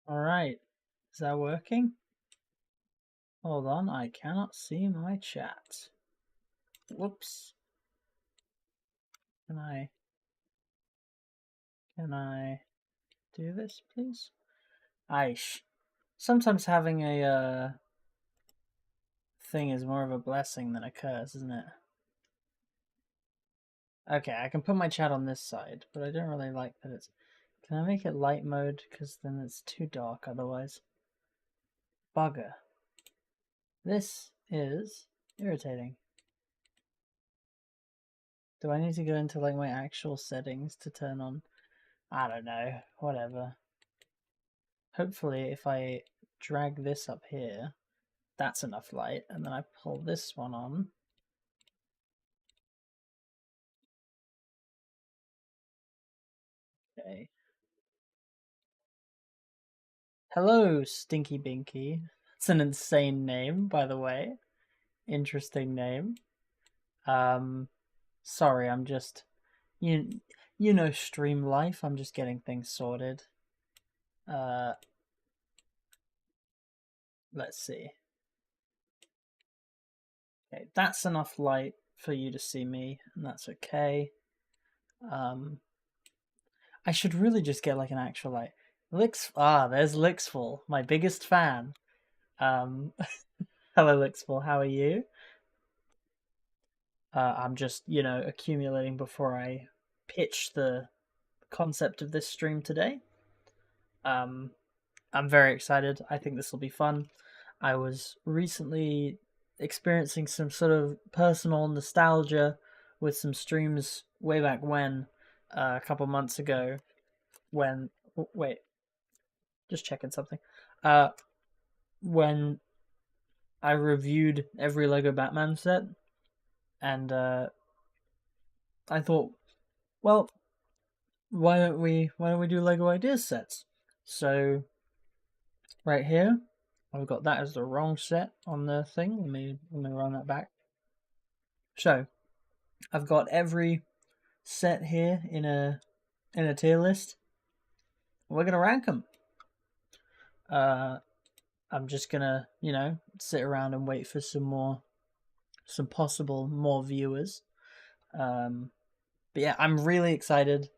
Alright, is that working? Hold on, I cannot see my chat. Whoops. Can I do this, please? Aish. Sometimes having a thing is more of a blessing than a curse, isn't it? Okay, I can put my chat on this side, but I don't really like that it's... Can I make it light mode? Because then it's too dark otherwise. Bugger. This is irritating. Do I need to go into like my actual settings to turn on? I don't know, whatever. Hopefully if I drag this up here, that's enough light, and then I pull this one on. Okay. Hello, Stinky Binky. It's an insane name, by the way. Interesting name. Sorry, I'm just you know stream life. I'm just getting things sorted. Let's see. Okay, that's enough light for you to see me, and that's okay. I should really just get like an actual like there's Lixful, my biggest fan. Hello Lixful, how are you? I'm just, accumulating before I pitch the concept of this stream today. Um, I'm very excited. I think this will be fun. I was recently experiencing some sort of personal nostalgia with some streams way back when, a couple months ago, when wait, just checking something. Uh, when I reviewed every Lego Batman set, and I thought, well, why don't we do Lego Ideas sets? So right here, I've got that as the wrong set on the thing. Let me run that back. So I've got every set here in a tier list. We're gonna rank them. I'm just gonna sit around and wait for some possible more viewers. But yeah, I'm really excited.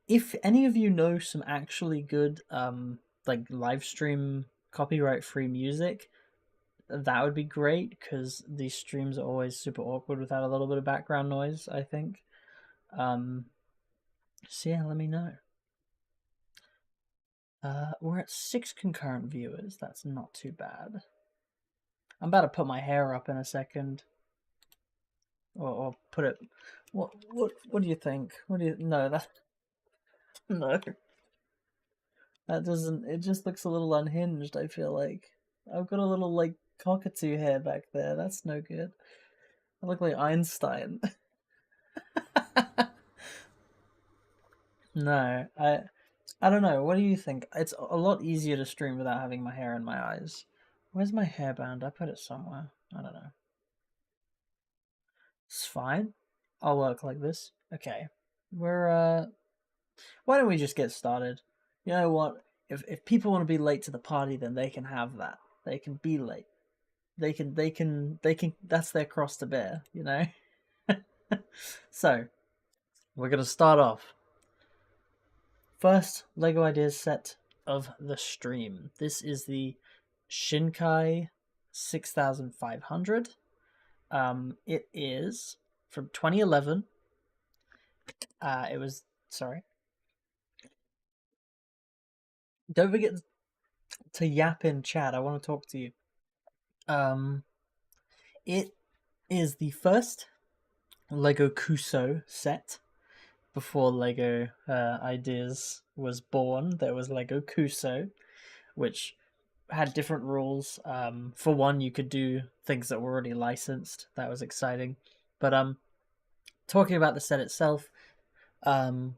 If any of you know some actually good like live stream copyright free music, that would be great because these streams are always super awkward without a little bit of background noise, I think. So yeah, let me know. We're at 6 concurrent viewers. That's not too bad. I'm about to put my hair up in a second. Or put it... What do you think? What do you... No, that... No. That doesn't... It just looks a little unhinged, I feel like. I've got a little, like, cockatoo hair back there. That's no good. I look like Einstein. No, I don't know. What do you think? It's a lot easier to stream without having my hair in my eyes. Where's my hairband? I put it somewhere. I don't know. It's fine. I'll work like this. Okay. We're why don't we just get started? You know what? If people want to be late to the party, then they can have that. They can be late. They can that's their cross to bear, you know? So, we're gonna start off. First Lego Ideas set of the stream. This is the Shinkai 6500. It is from 2011. It was sorry. Don't forget to yap in chat. I want to talk to you. Um, it is the first Lego Kuso set. Before Lego Ideas was born, there was Lego Kuso, which had different rules. For one, you could do things that were already licensed. That was exciting. But talking about the set itself, um,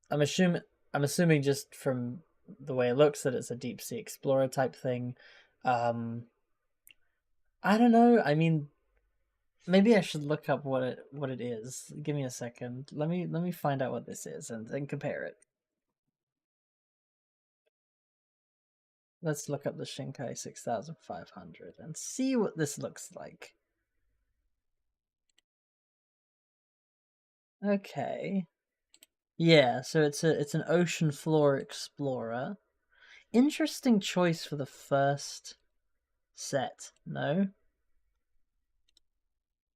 I'm assuming just from the way it looks that it's a deep sea explorer type thing. I don't know. I mean, maybe I should look up what it is. Give me a second. Let me find out what this is and compare it. let's look up the Shinkai 6500 and see what this looks like. Okay. Yeah, so it's an ocean floor explorer. Interesting choice for the first set, no?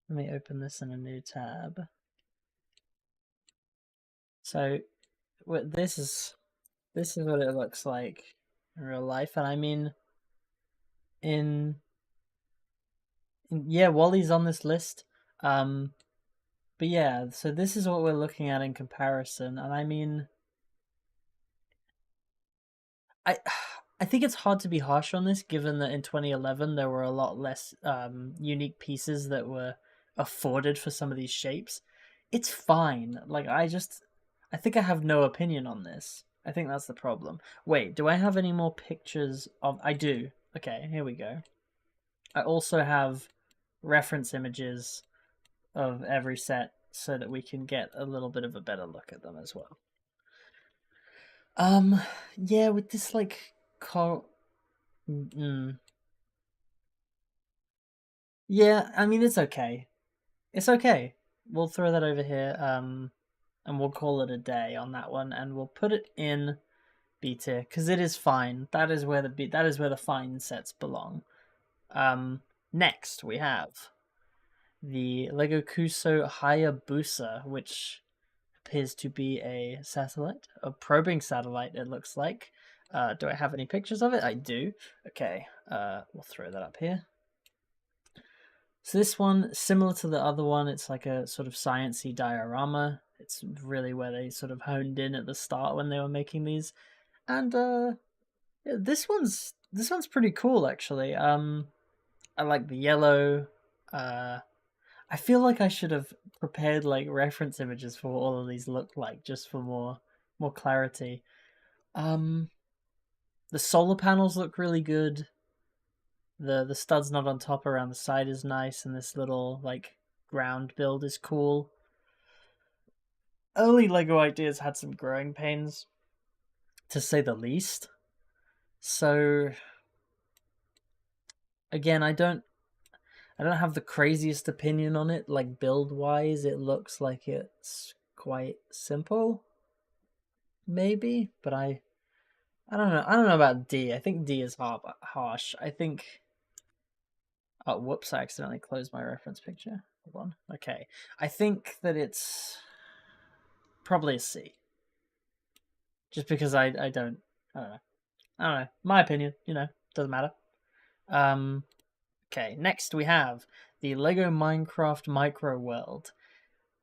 Let me open this in a new tab. So this is what it looks like in real life, and I mean yeah, Wally's on this list. But yeah, so this is what we're looking at in comparison, and I mean, I think it's hard to be harsh on this, given that in 2011 there were a lot less unique pieces that were afforded for some of these shapes. It's fine. Like I think I have no opinion on this. I think that's the problem. Wait, do I have any more pictures of? I do. Okay, here we go. I also have reference images of every set so that we can get a little bit of a better look at them as well. Yeah, with this like yeah, I mean it's okay. It's okay. We'll throw that over here, and we'll call it a day on that one, and we'll put it in B tier because it is fine. That is where the fine sets belong. Next we have the Lego Kuso Hayabusa, which appears to be a satellite, a probing satellite. It looks like. Do I have any pictures of it? I do. Okay. We'll throw that up here. So this one, similar to the other one, it's like a sort of sciencey diorama. It's really where they sort of honed in at the start when they were making these, and yeah, this one's pretty cool actually. I like the yellow. I feel like I should have prepared like reference images for what all of these look like, just for more clarity. The solar panels look really good. The stud's not on top, around the side is nice, and this little like ground build is cool. Early Lego ideas had some growing pains, to say the least. So again, I don't have the craziest opinion on it. Like build wise, it looks like it's quite simple, maybe, but I don't know. I don't know about D. I think D is harsh. I think. Oh, whoops! I accidentally closed my reference picture. Hold on. Okay, I think that it's probably a C. Just because I don't know. I don't know. My opinion, doesn't matter. Okay, next we have the Lego Minecraft Micro World.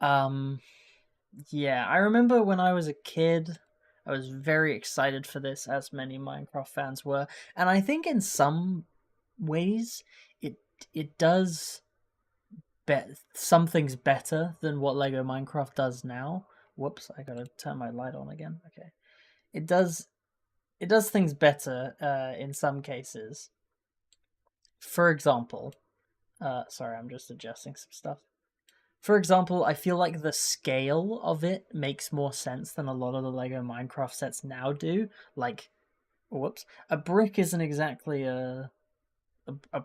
Yeah, I remember when I was a kid, I was very excited for this, as many Minecraft fans were, and I think in some ways it does some things better than what Lego Minecraft does now. Whoops, I gotta turn my light on again. Okay, it does things better in some cases. For example, sorry, I'm just adjusting some stuff. For example, I feel like the scale of it makes more sense than a lot of the Lego Minecraft sets now do. Like, whoops, a brick isn't exactly a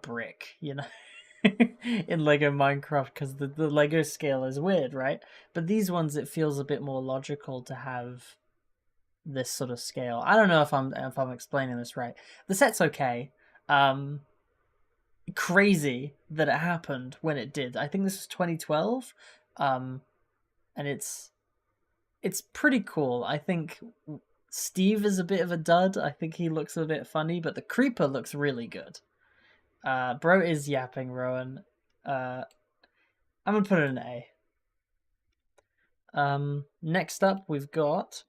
brick, in Lego Minecraft, because the Lego scale is weird, right? But these ones, it feels a bit more logical to have this sort of scale. I don't know if I'm explaining this right. The set's okay. Crazy that it happened when it did. I think this was 2012, and it's pretty cool. I think Steve is a bit of a dud. I think he looks a bit funny, but the creeper looks really good. Bro is yapping, Rowan. I'm gonna put it an A. Next up, we've got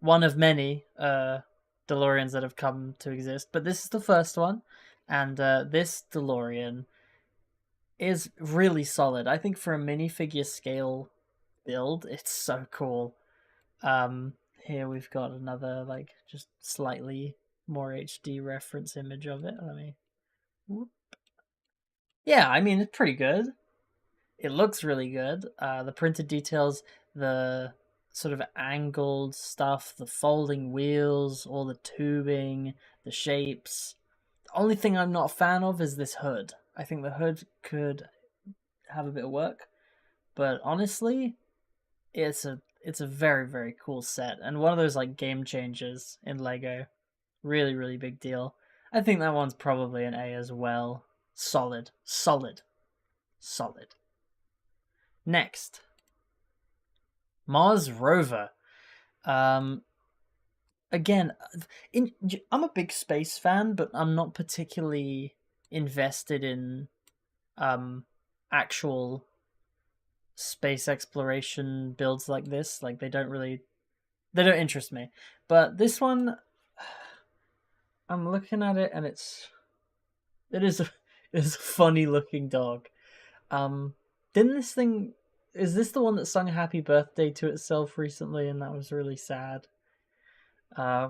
one of many DeLoreans that have come to exist, but this is the first one, and this DeLorean is really solid. I think for a minifigure scale build, it's so cool. Here we've got another like just slightly more HD reference image of it. Let me. Whoop. Yeah, I mean it's pretty good. It looks really good. The printed details, the sort of angled stuff, the folding wheels, all the tubing, the shapes. The only thing I'm not a fan of is this hood. I think the hood could have a bit of work, but honestly, it's a very, very cool set and one of those like game changers in Lego. Really, really big deal. I think that one's probably an A as well. Solid, solid, solid. Next, Mars Rover. Again, I'm a big space fan, but I'm not particularly invested in actual space exploration builds like this. Like they don't interest me. But this one, I'm looking at it and it is a funny looking dog. Didn't this thing, is this the one that sung happy birthday to itself recently and that was really sad? I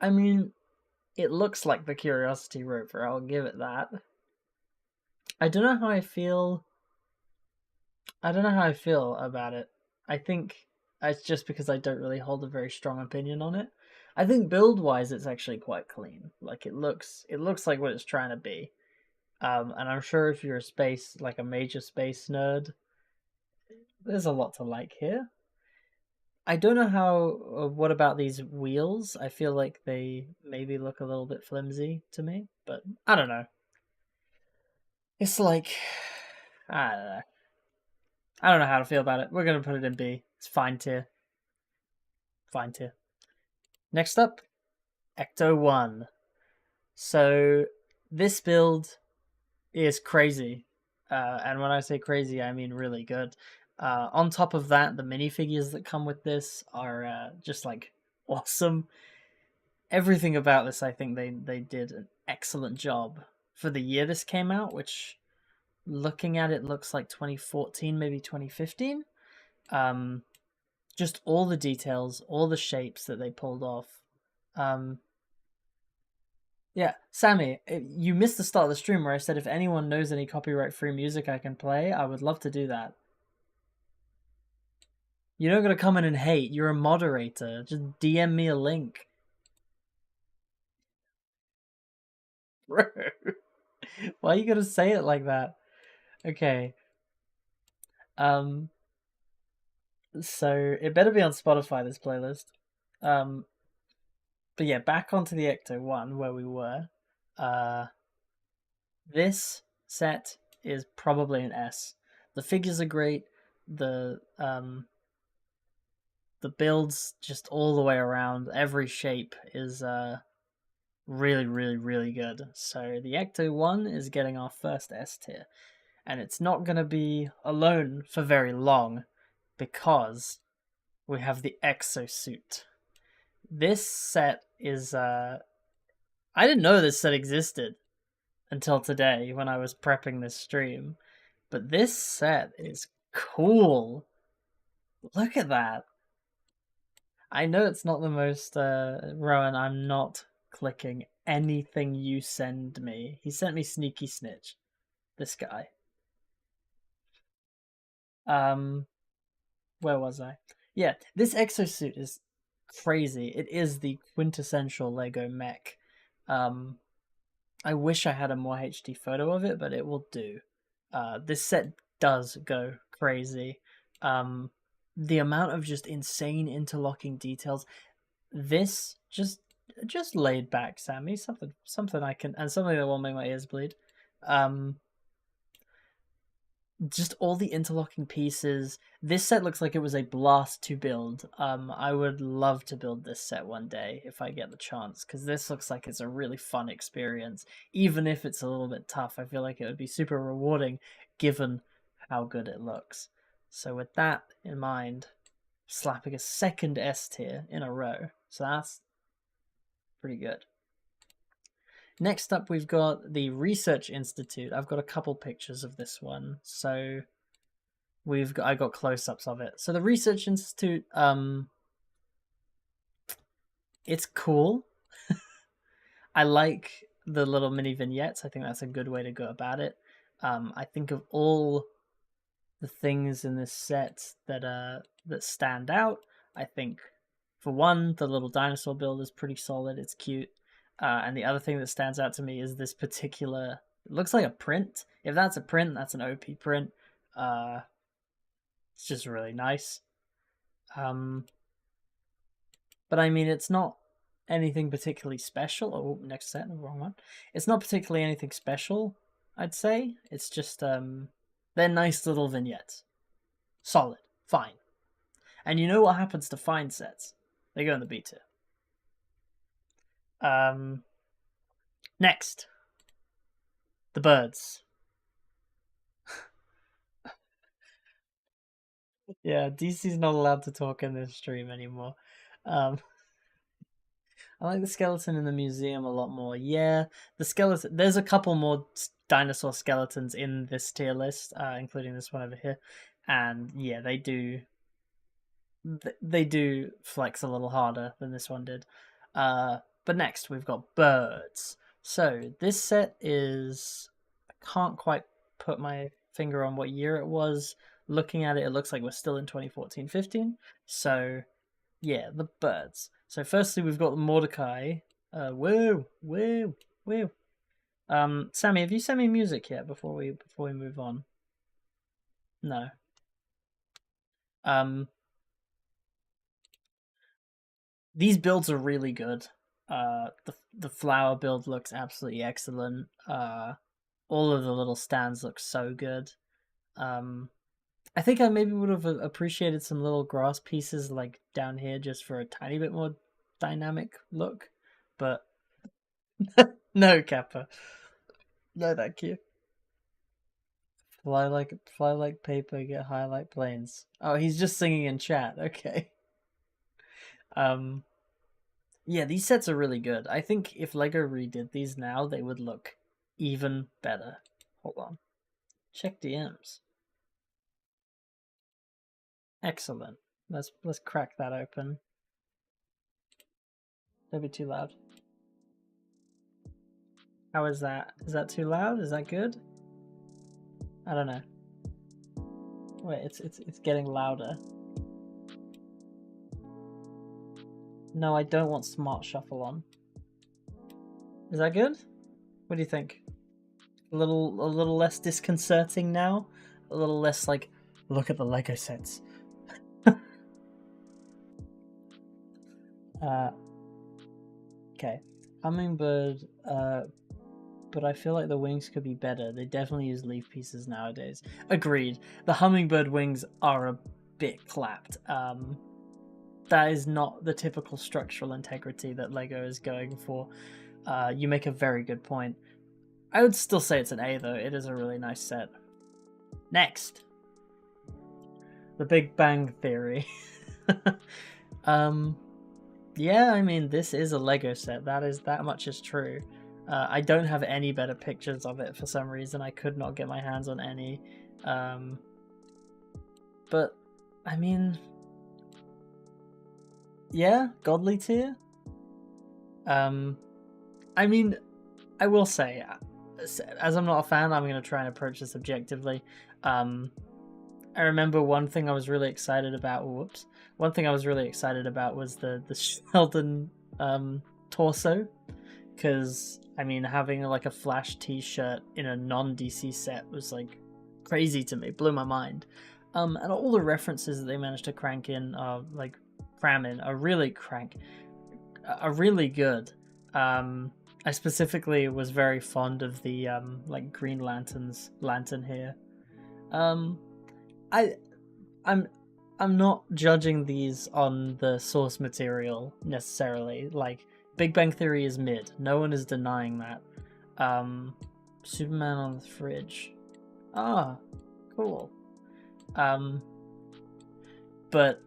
mean, it looks like the Curiosity Rover, I'll give it that. I don't know how I feel. I don't know how I feel about it. I think it's just because I don't really hold a very strong opinion on it. I think build-wise, it's actually quite clean. Like it looks like what it's trying to be. And I'm sure if you're like a major space nerd, there's a lot to like here. I don't know how. What about these wheels? I feel like they maybe look a little bit flimsy to me, but I don't know. It's like I don't know. I don't know how to feel about it. We're gonna put it in B. It's fine tier. Fine tier. Next up, Ecto 1. So this build is crazy. And when I say crazy, I mean really good. On top of that, the minifigures that come with this are just like awesome. Everything about this, I think they did an excellent job for the year this came out, which looking at it looks like 2014, maybe 2015. Just all the details, all the shapes that they pulled off. Yeah, Sammy, you missed the start of the stream where I said if anyone knows any copyright-free music I can play, I would love to do that. You're not gonna come in and hate. You're a moderator. Just DM me a link. Bro, why are you gonna say it like that? Okay. So it better be on Spotify, this playlist. But yeah, back onto the Ecto 1 where we were. This set is probably an S. The figures are great. The builds just all the way around, every shape is really, really, really good. So the Ecto 1 is getting our first S tier. And it's not going to be alone for very long because we have the Exosuit. This set is I didn't know this set existed until today when I was prepping this stream. But this set is cool. Look at that. I know it's not the most Rowan, I'm not clicking anything you send me. He sent me Sneaky Snitch. This guy. Where was I? Yeah, this exosuit is crazy. It is the quintessential Lego mech. I wish I had a more HD photo of it, but it will do. This set does go crazy. The amount of just insane interlocking details. This just laid back, Sammy. Something I can, and something that won't make my ears bleed. Just all the interlocking pieces. This set looks like it was a blast to build. I would love to build this set one day if I get the chance, because this looks like it's a really fun experience. Even if it's a little bit tough, I feel like it would be super rewarding given how good it looks. So with that in mind, slapping a second S tier in a row. So that's pretty good. Next up, we've got the Research Institute. I've got a couple pictures of this one. So I got close-ups of it. So the Research Institute, it's cool. I like the little mini vignettes. I think that's a good way to go about it. I think of all the things in this set that stand out. I think, for one, the little dinosaur build is pretty solid. It's cute. And the other thing that stands out to me is this particular. It looks like a print. If that's a print, that's an OP print. It's just really nice. But I mean, it's not anything particularly special. Oh, next set, the wrong one. It's not particularly anything special, I'd say. It's just they're nice little vignettes. Solid, fine. And you know what happens to fine sets? They go in the B tier. Next, the birds. Yeah, DC's not allowed to talk in this stream anymore. I like the skeleton in the museum a lot more. Yeah, the skeleton. There's a couple more dinosaur skeletons in this tier list, including this one over here, and yeah, they do. They do flex a little harder than this one did. But next we've got birds. So this set is. I can't quite put my finger on what year it was. Looking at it, it looks like we're still in 2014-15. So yeah, the birds. So firstly, we've got Mordecai. Woo, woo, woo. Sammy, have you sent me music yet before we move on? No. These builds are really good. The flower build looks absolutely excellent. All of the little stands look so good. I think I maybe would have appreciated some little grass pieces like down here just for a tiny bit more dynamic look, but no, Kappa. No, thank you. Fly like paper, get high like planes. Oh, he's just singing in chat. Okay. Yeah, these sets are really good. I think if Lego redid these now, they would look even better. Hold on. Check DMs. Excellent. Let's crack that open. Don't be too loud. How is that? Is that too loud? Is that good? I don't know. Wait, it's getting louder. No, I don't want Smart Shuffle on. Is that good? What do you think? A little less disconcerting now? A little less like, look at the Lego sets. Okay. Hummingbird, but I feel like the wings could be better. They definitely use leaf pieces nowadays. Agreed. The hummingbird wings are a bit clapped. That is not the typical structural integrity that Lego is going for. You make a very good point. I would still say it's an A though. It is a really nice set. Next, The Big Bang Theory. Yeah, I mean, this is a Lego set. That much is true. I don't have any better pictures of it for some reason. I could not get my hands on any. But I mean, yeah, godly tier. I mean, I will say, as I'm not a fan, I'm going to try and approach this objectively. I remember one thing I was really excited about. Whoops! One thing I was really excited about was the Sheldon torso, because I mean, having like a Flash T-shirt in a non-DC set was like crazy to me, blew my mind. And all the references that they managed to cram in are really good. I specifically was very fond of the like Green Lantern's lantern here. I'm not judging these on the source material necessarily. Like, Big Bang Theory is mid. No one is denying that. Superman on the fridge. Ah, cool. But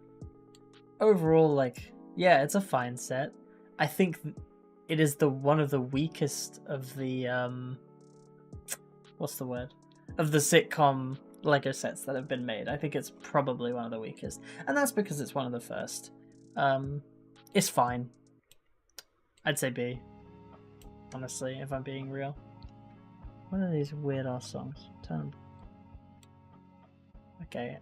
overall, like, yeah, it's a fine set. I think it is one of the weakest of the what's the word? Of the sitcom Lego sets that have been made. I think it's probably one of the weakest, and that's because it's one of the first. It's fine. I'd say B. Honestly, if I'm being real. What are these weird ass songs? Turn them. Okay.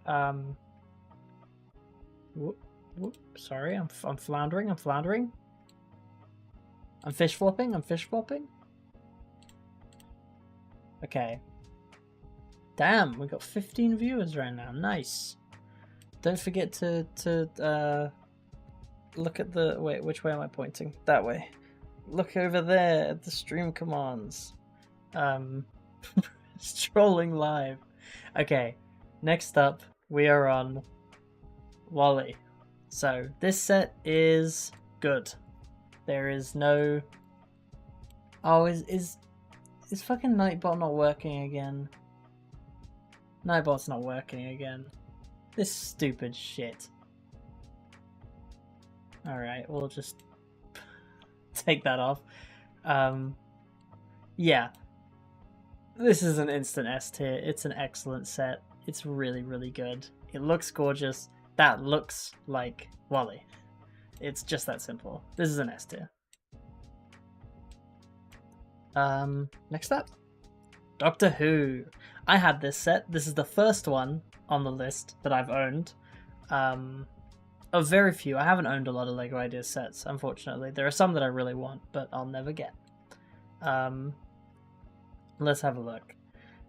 Whoop, whoop. Sorry, I'm floundering. I'm floundering. I'm fish flopping. I'm fish flopping. Okay. Damn, we got 15 viewers right now. Nice. Don't forget to look at the... Wait, which way am I pointing? That way. Look over there at the stream commands. Strolling live. Okay, next up, we are on Wally. So, this set is good. There is no... Oh, is fucking Nightbot not working again? Nightbot's not working again. This stupid shit. Alright, we'll just take that off. Yeah. This is an instant S tier. It's an excellent set. It's really, really good. It looks gorgeous. That looks like Wally. It's just that simple. This is an S tier. Next up. Doctor Who. I had this set. This is the first one on the list that I've owned. Of very few. I haven't owned a lot of LEGO Ideas sets, unfortunately. There are some that I really want, but I'll never get. Let's have a look.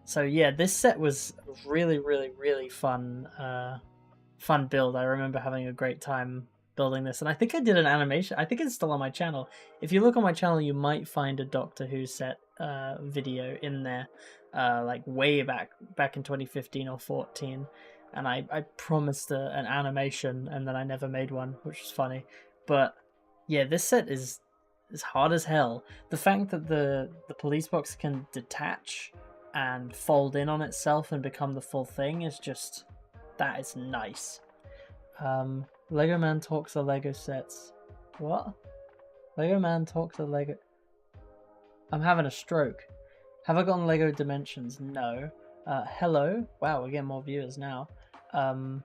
So yeah, this set was really, really, really fun. Fun build. I remember having a great time building this, and I think I did an animation. I think it's still on my channel. If you look on my channel, you might find a Doctor Who set video in there, like way back in 2015 or 14. And I promised an animation, and then I never made one, which was funny. But yeah, this set is hard as hell. The fact that the police box can detach and fold in on itself and become the full thing is just... that is nice. Lego Man talks of Lego sets. What? Lego Man talks of Lego... I'm having a stroke. Have I gotten Lego Dimensions? No. Hello. Wow, we're getting more viewers now. But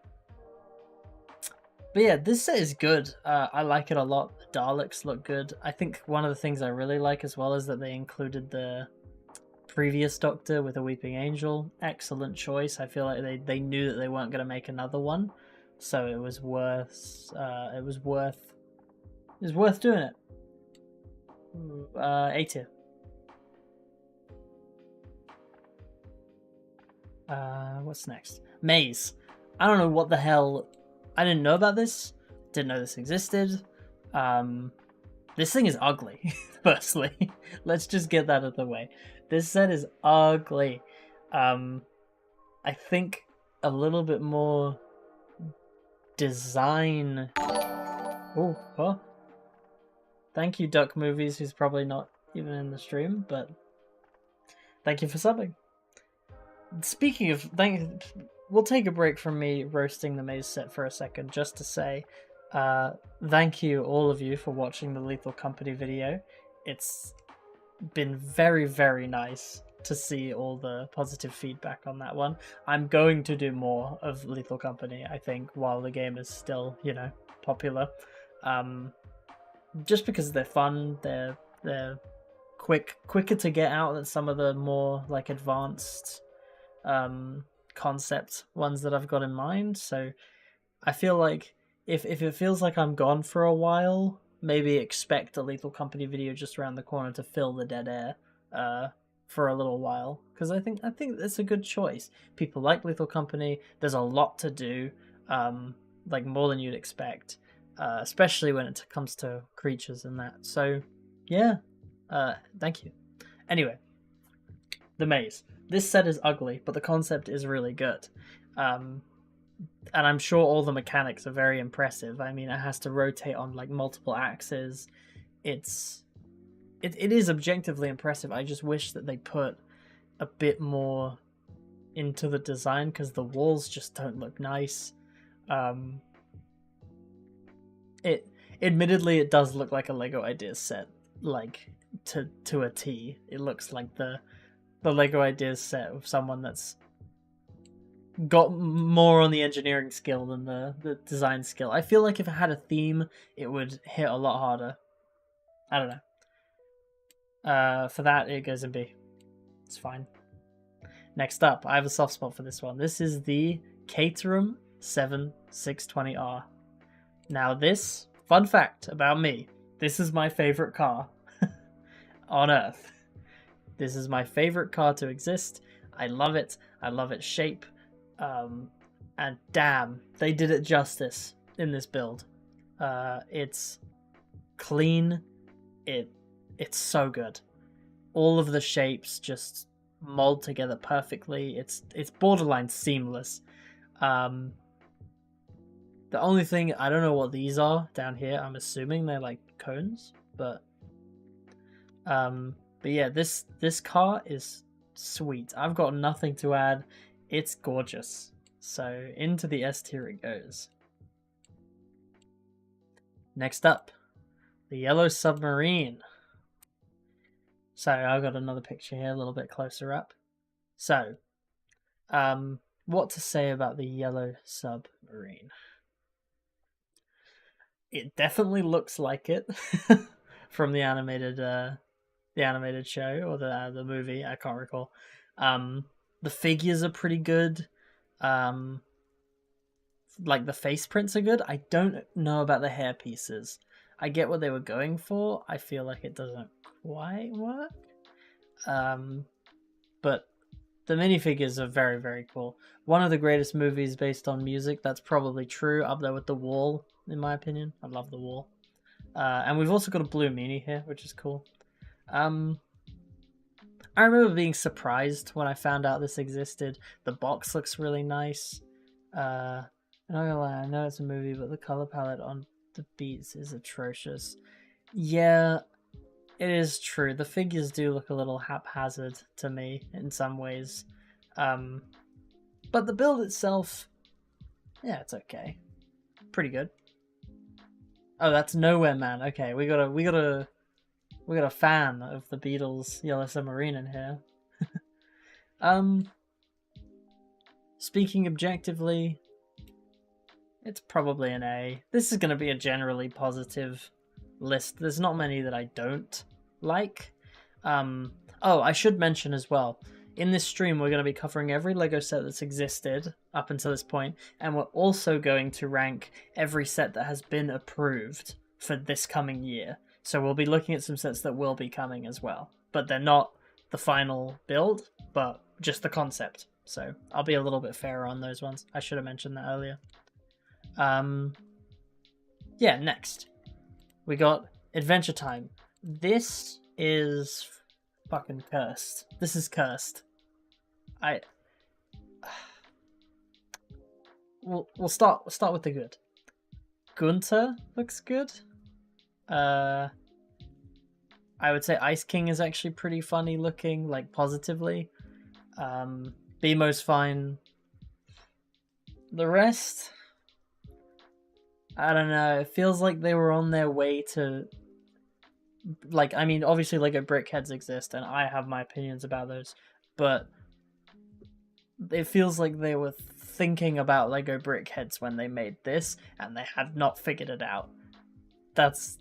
yeah, this set is good. I like it a lot. The Daleks look good. I think one of the things I really like as well is that they included the previous Doctor with a Weeping Angel. Excellent choice. I feel like they knew that they weren't going to make another one, so it was worth doing it. A tier. What's next? Maze. I don't know what the hell. I didn't know about this. Didn't know this existed. This thing is ugly. Firstly, let's just get that out of the way. This set is ugly. I think a little bit more design. Oh, huh? Thank you, Duck Movies, who's probably not even in the stream, but thank you for subbing. Speaking of we'll take a break from me roasting the Maze set for a second, just to say thank you, all of you, for watching the Lethal Company video. It's been very, very nice to see all the positive feedback on that one. I'm going to do more of Lethal Company, I think, while the game is still, you know, popular. Just because they're fun, they're quicker to get out than some of the more like advanced concept ones that I've got in mind. So I feel like if it feels like I'm gone for a while, maybe expect a Lethal Company video just around the corner to fill the dead air for a little while, because I think it's a good choice. People like Lethal Company. There's a lot to do, like more than you'd expect, especially when it comes to creatures and that. So yeah, thank you. Anyway, the Maze. This set is ugly, but the concept is really good. And I'm sure all the mechanics are very impressive. I mean, it has to rotate on like multiple axes. It is objectively impressive. I just wish that they put a bit more into the design, because the walls just don't look nice. Admittedly, it does look like a Lego Ideas set, like to a T. It looks like the Lego Ideas set of someone that's got more on the engineering skill than the design skill. I feel like if it had a theme, it would hit a lot harder. I don't know. For that, it goes in B. It's fine. Next up, I have a soft spot for this one. This is the Caterham 7620R. Now this, fun fact about me, this is my favorite car on Earth. This is my favorite car to exist. I love it. I love its shape. And damn, they did it justice in this build. It's clean. It's so good. All of the shapes just mold together perfectly. It's borderline seamless. The only thing, I don't know what these are down here. I'm assuming they're like cones, but yeah, this car is sweet. I've got nothing to add. It's gorgeous. So into the S tier it goes. Next up, the Yellow Submarine. So I've got another picture here, a little bit closer up. So, what to say about the Yellow Submarine? It definitely looks like it from the animated show or the movie. I can't recall. The figures are pretty good. Like the face prints are good. I don't know about the hair pieces. I get what they were going for. I feel like it doesn't quite work. But the minifigures are very, very cool. One of the greatest movies based on music. That's probably true. Up there with The Wall, in my opinion. I love The Wall. And we've also got a blue meanie here, which is cool. I remember being surprised when I found out this existed. The box looks really nice. I'm not gonna lie, I know it's a movie, but the color palette on the Beats is atrocious. Yeah, it is true. The figures do look a little haphazard to me in some ways. But the build itself, yeah, it's okay. Pretty good. Oh, that's Nowhere Man. Okay, we got a fan of the Beatles' Yellow Submarine in here. Speaking objectively, it's probably an A. This is going to be a generally positive list. There's not many that I don't like. Oh, I should mention as well, in this stream we're going to be covering every LEGO set that's existed up until this point, and we're also going to rank every set that has been approved for this coming year. So we'll be looking at some sets that will be coming as well, but they're not the final build, but just the concept. So I'll be a little bit fairer on those ones. I should have mentioned that earlier. Yeah, next we got Adventure Time. This is fucking cursed. This is cursed. We'll start with the good. Gunter looks good. I would say Ice King is actually pretty funny looking, like positively. Bemo's fine. The rest, I don't know. It feels like they were on their way to, like, I mean, obviously Lego Brickheads exist, and I have my opinions about those, but it feels like they were thinking about Lego Brickheads when they made this, and they had not figured it out. That's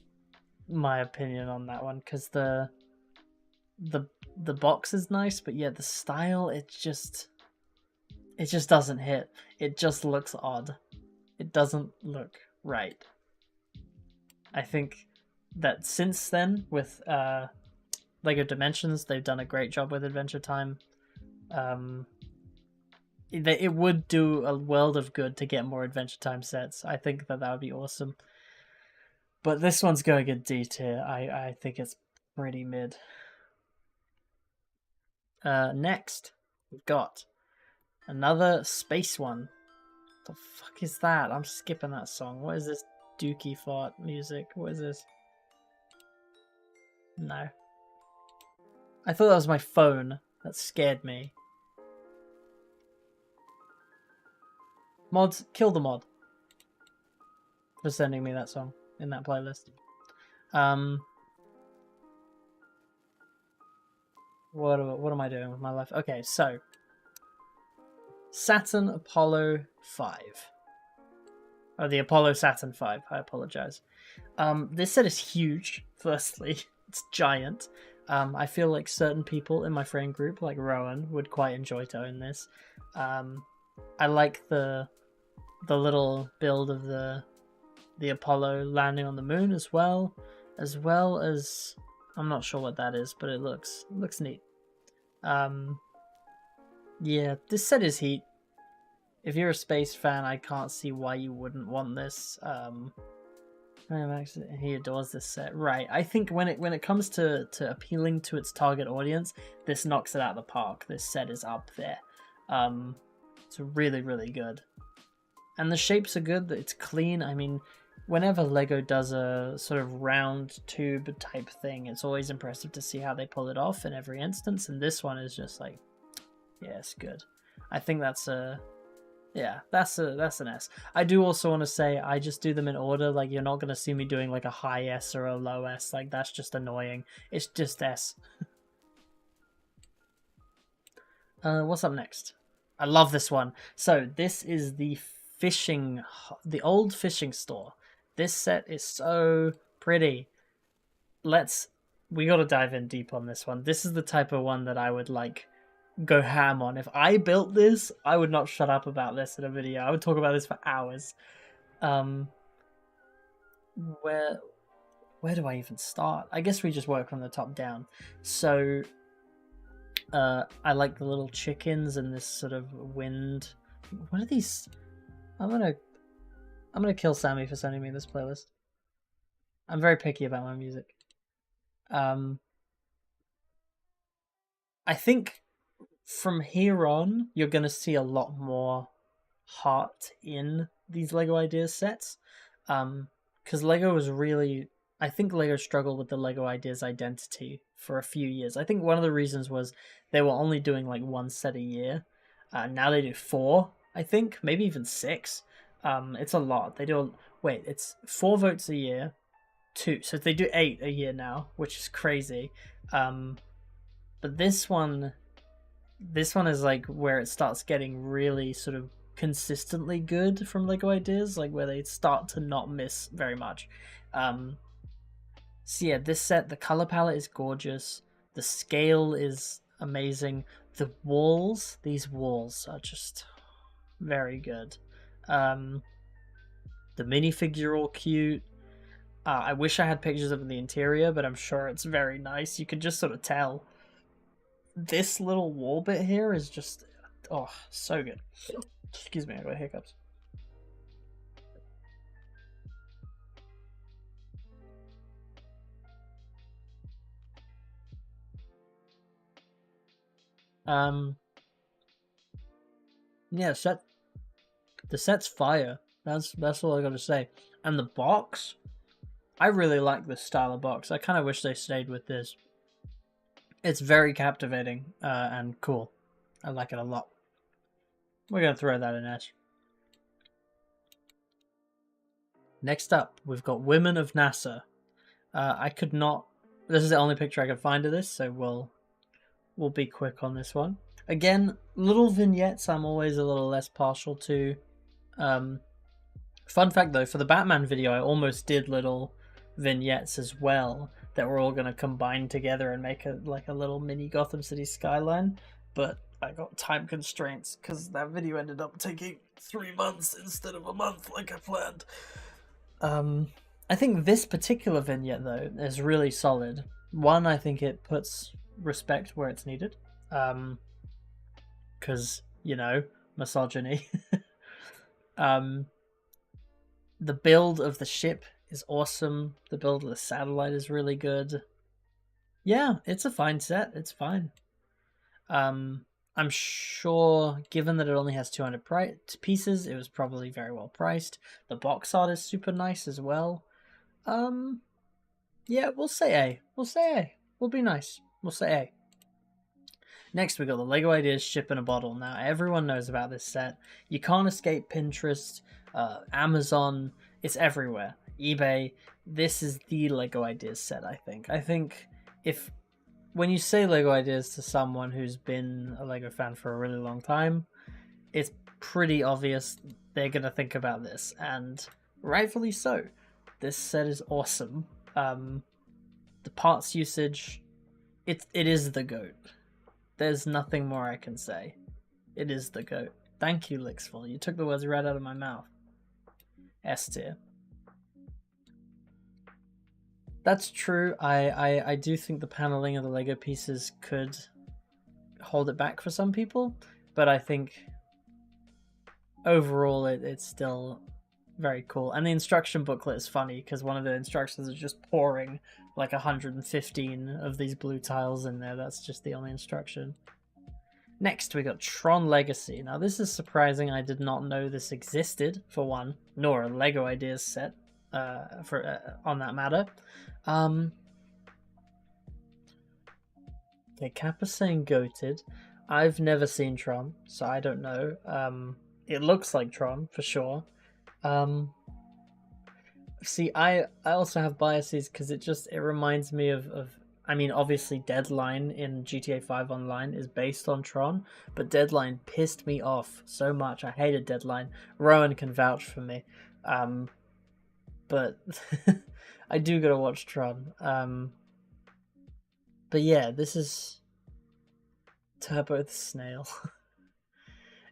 my opinion on that one, because the box is nice, but yeah, the style, it just doesn't hit. It just looks odd. It doesn't look right. I think that since then, with LEGO Dimensions, they've done a great job with Adventure Time. It would do a world of good to get more Adventure Time sets. I think that would be awesome. But this one's going in D tier. I think it's pretty mid. Next, we've got another space one. The fuck is that? I'm skipping that song. What is this dookie fart music? What is this? No. I thought that was my phone. That scared me. Mods, kill the mod for sending me that song in that playlist. What am I doing with my life? Okay, so Saturn Apollo 5. Oh, the Apollo Saturn 5. I apologize. This set is huge, firstly. It's giant. I feel like certain people in my friend group, like Rowan, would quite enjoy to own this. I like the little build of the Apollo landing on the moon as well as I'm not sure what that is, but it looks neat. Yeah, this set is heat. If you're a space fan, I can't see why you wouldn't want this. He adores this set, right? I think when it comes to appealing to its target audience, this knocks it out of the park. This set is up there. It's really good, and the shapes are good. It's clean. I mean, whenever Lego does a sort of round tube type thing, it's always impressive to see how they pull it off in every instance. And this one is just like, yeah, it's good. I think that's an S. I do also want to say I just do them in order. Like, you're not going to see me doing like a high S or a low S. Like, that's just annoying. It's just S. What's up next? I love this one. So this is the old fishing store. This set is so pretty. We got to dive in deep on this one. This is the type of one that I would like go ham on. If I built this, I would not shut up about this in a video. I would talk about this for hours. Where do I even start? I guess we just work from the top down. So I like the little chickens and this sort of wind. What are these? I'm gonna kill Sammy for sending me this playlist. I'm very picky about my music. I think from here on, you're going to see a lot more heart in these Lego Ideas sets. Because Lego was really... I think Lego struggled with the Lego Ideas identity for a few years. I think one of the reasons was they were only doing like one set a year. Now they do 4, I think. Maybe even 6. It's a lot. They do... Wait, it's 4 votes a year. 2. So they do 8 a year now, which is crazy. But this one is like where it starts getting really sort of consistently good from Lego Ideas, like where they start to not miss very much. So yeah, this set, the color palette is gorgeous. The scale is amazing. The walls, these walls are just very good. The minifigures are all cute. I wish I had pictures of the interior, but I'm sure it's very nice. You could just sort of tell. This little wall bit here is just, oh, so good. Excuse me, I got hiccups. Yeah, the set's fire. That's all I gotta say. And the box, I really like this style of box. I kind of wish they stayed with this. It's very captivating and cool. I like it a lot. We're gonna throw that in S. Next up, we've got Women of NASA. I could not... This is the only picture I could find of this, so we'll be quick on this one. Again, little vignettes I'm always a little less partial to. Fun fact though, for the Batman video I almost did little vignettes as well that were all going to combine together and make a little mini Gotham City skyline, but I got time constraints because that video ended up taking 3 months instead of a month like I planned. I think this particular vignette though is really solid. One, I think it puts respect where it's needed, because, you know, misogyny. The build of the ship is awesome. The build of the satellite is really good. Yeah, it's a fine set. It's fine. I'm sure, given that it only has 200 pieces, it was probably very well priced. The box art is super nice as well. Yeah, we'll say A. We'll say A. We'll be nice. We'll say A. Next, we got the Lego Ideas Ship in a Bottle. Now, everyone knows about this set. You can't escape Pinterest, Amazon. It's everywhere. eBay. This is the Lego Ideas set, I think. I think when you say Lego Ideas to someone who's been a Lego fan for a really long time, it's pretty obvious they're going to think about this, and rightfully so. This set is awesome. The parts usage, it is the GOAT. There's nothing more I can say. It is the GOAT. Thank you, Lixful. You took the words right out of my mouth. S tier. That's true. I do think the paneling of the Lego pieces could hold it back for some people, but I think overall it's still very cool. And the instruction booklet is funny because one of the instructions is just pouring like 115 of these blue tiles in there. That's just the only instruction. Next, we got Tron Legacy. Now, this is surprising. I did not know this existed, for one, nor a Lego Ideas set on that matter. Okay, Kappa's saying goated. I've never seen Tron, so I don't know. It looks like Tron, for sure. See, I also have biases because it reminds me of I mean, obviously Deadline in GTA 5 Online is based on Tron, but Deadline pissed me off so much. I hated Deadline. Rowan can vouch for me. But I do gotta watch Tron. But yeah, this is Turbo the Snail.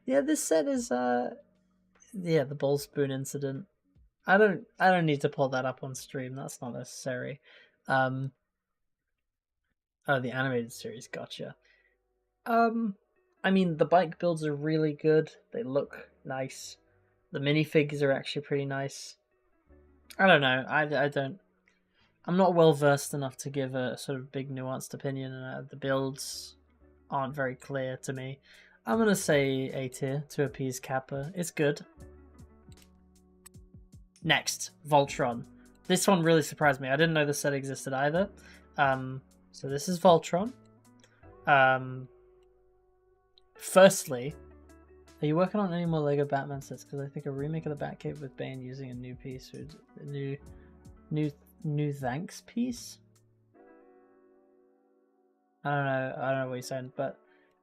Yeah, this set is yeah, the Bowl Spoon incident. I don't need to pull that up on stream. That's not necessary. Oh, the animated series, gotcha. I mean, the bike builds are really good. They look nice. The minifigures are actually pretty nice. I don't know. I'm not well versed enough to give a sort of big nuanced opinion. The builds aren't very clear to me. I'm gonna say A tier to appease Kappa. It's good. Next, Voltron. This one really surprised me. I didn't know this set existed either. So this is Voltron. Firstly, are you working on any more Lego Batman sets? Because I think a remake of the Batcave with Bane using a new piece, a new thanks piece. I don't know what you're saying, but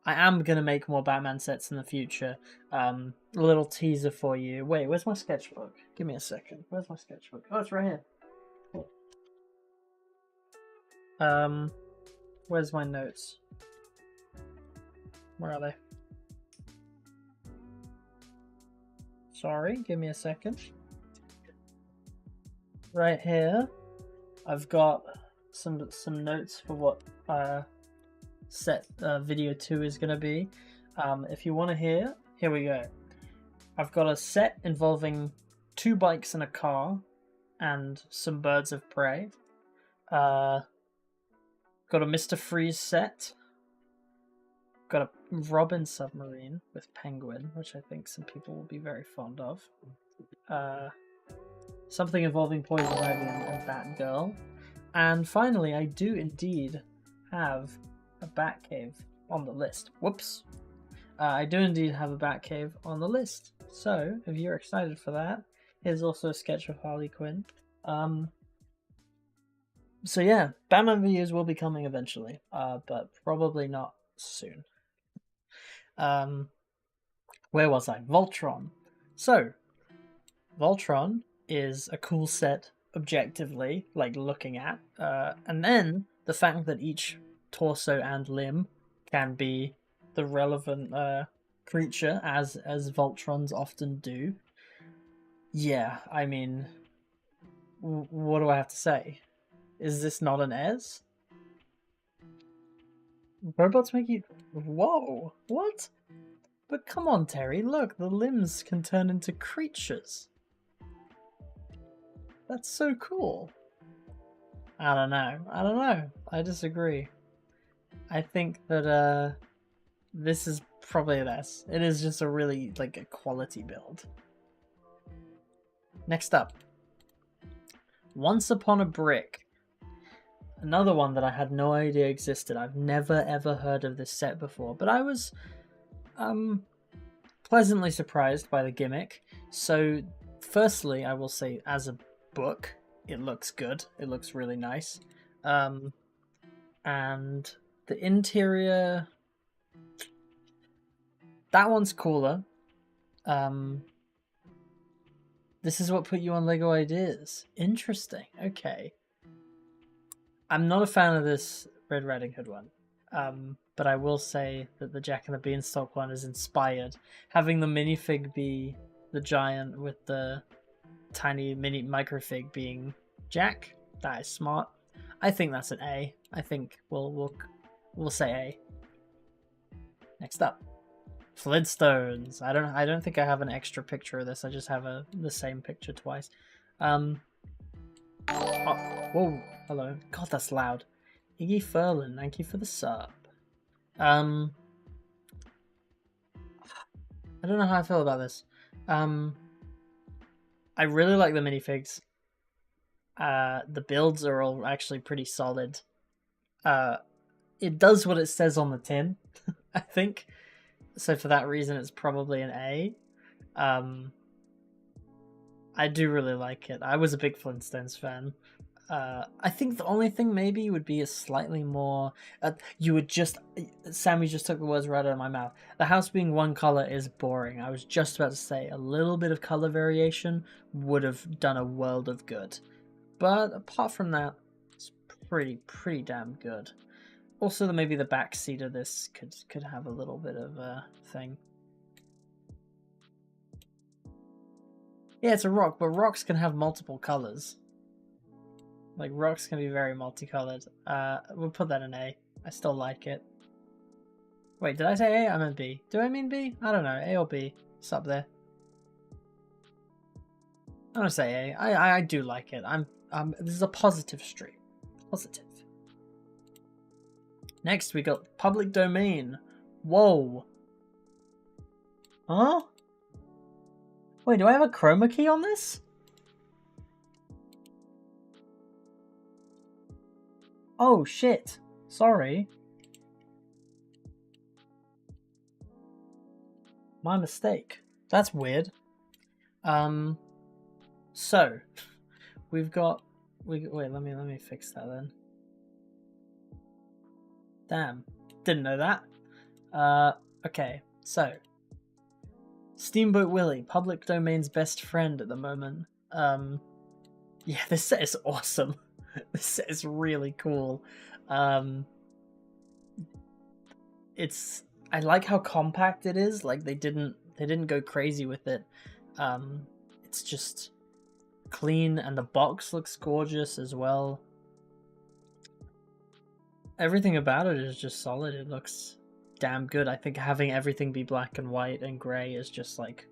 I am gonna make more Batman sets in the future. A little teaser for you. Wait, where's my sketchbook? Give me a second. Where's my sketchbook? Oh, it's right here. Cool. Where's my notes? Where are they? Sorry, give me a second. Right here, I've got some notes for what set video 2 is gonna be. If you want to hear, here we go. I've got a set involving 2 bikes and a car, and some birds of prey. Got a Mr. Freeze set. Got a Robin submarine with Penguin, which I think some people will be very fond of. Something involving Poison Ivy and Batgirl. And finally, I do indeed have a Batcave on the list. Whoops. I do indeed have a Batcave on the list. So, if you're excited for that, here's also a sketch of Harley Quinn. So yeah, Batman videos will be coming eventually, but probably not soon. Where was I? Voltron. So, Voltron is a cool set objectively, like looking at, and then the fact that each torso and limb can be the relevant creature, as Voltrons often do. Yeah, I mean, what do I have to say? Is this not an S? Robots make you... Whoa! What? But come on, Terry, look, the limbs can turn into creatures. That's so cool. I don't know. I disagree. I think that, this is probably an S. It is just a really, like, a quality build. Next up. Once Upon a Brick. Another one that I had no idea existed. I've never ever heard of this set before, but I was pleasantly surprised by the gimmick. So firstly, I will say as a book, it looks good. It looks really nice. And the interior, that one's cooler. This is what put you on Lego Ideas. Interesting. Okay. I'm not a fan of this Red Riding Hood one. but I will say that the Jack and the Beanstalk one is inspired. Having the minifig be the giant with the tiny mini microfig being Jack, that is smart. I think that's an A. I think we'll say A. Next up, Flintstones. I don't think I have an extra picture of this. I just have the same picture twice. Oh, whoa, hello. God, that's loud. Iggy Furlan, thank you for the sub. I don't know how I feel about this. I really like the minifigs. The builds are all actually pretty solid. It does what it says on the tin, I think. So for that reason, it's probably an A. I do really like it. I was a big Flintstones fan. I think the only thing maybe would be a slightly more... Sammy just took the words right out of my mouth. The house being one color is boring. I was just about to say a little bit of color variation would have done a world of good. But apart from that, it's pretty damn good. Also, maybe the back seat of this could have a little bit of a thing. Yeah, it's a rock, but rocks can have multiple colors. Like, rocks can be very multicolored. We'll put that in A. I still like it. Wait, did I say A? I meant B. Do I mean B? I don't know. A or B. It's up there. I'm gonna say A. I do like it. This is a positive stream. Positive. Next, we got Public Domain. Whoa. Huh? Wait, do I have a chroma key on this? Oh, shit. Sorry. My mistake. That's weird. So, we've got... Wait, let me fix that then. Damn. Didn't know that. Okay, so... Steamboat Willie, Public Domain's best friend at the moment. Yeah, this set is awesome. This set is really cool. I like how compact it is. Like they didn't go crazy with it. It's just clean, and the box looks gorgeous as well. Everything about it is just solid. It looks damn good. I think having everything be black and white and grey is just like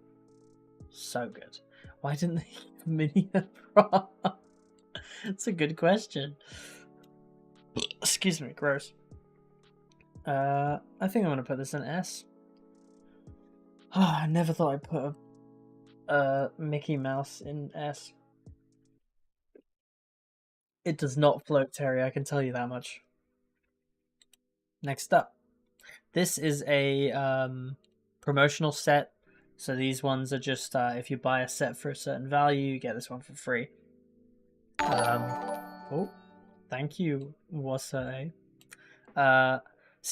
so good. Why didn't they give Minnie a bra? That's a good question. Excuse me, gross. I think I'm gonna put this in S. Oh, I never thought I'd put a Mickey Mouse in S. It does not float, Terry, I can tell you that much. Next up. This is a promotional set. So these ones are just, if you buy a set for a certain value, you get this one for free. Oh, thank you, Wasai. So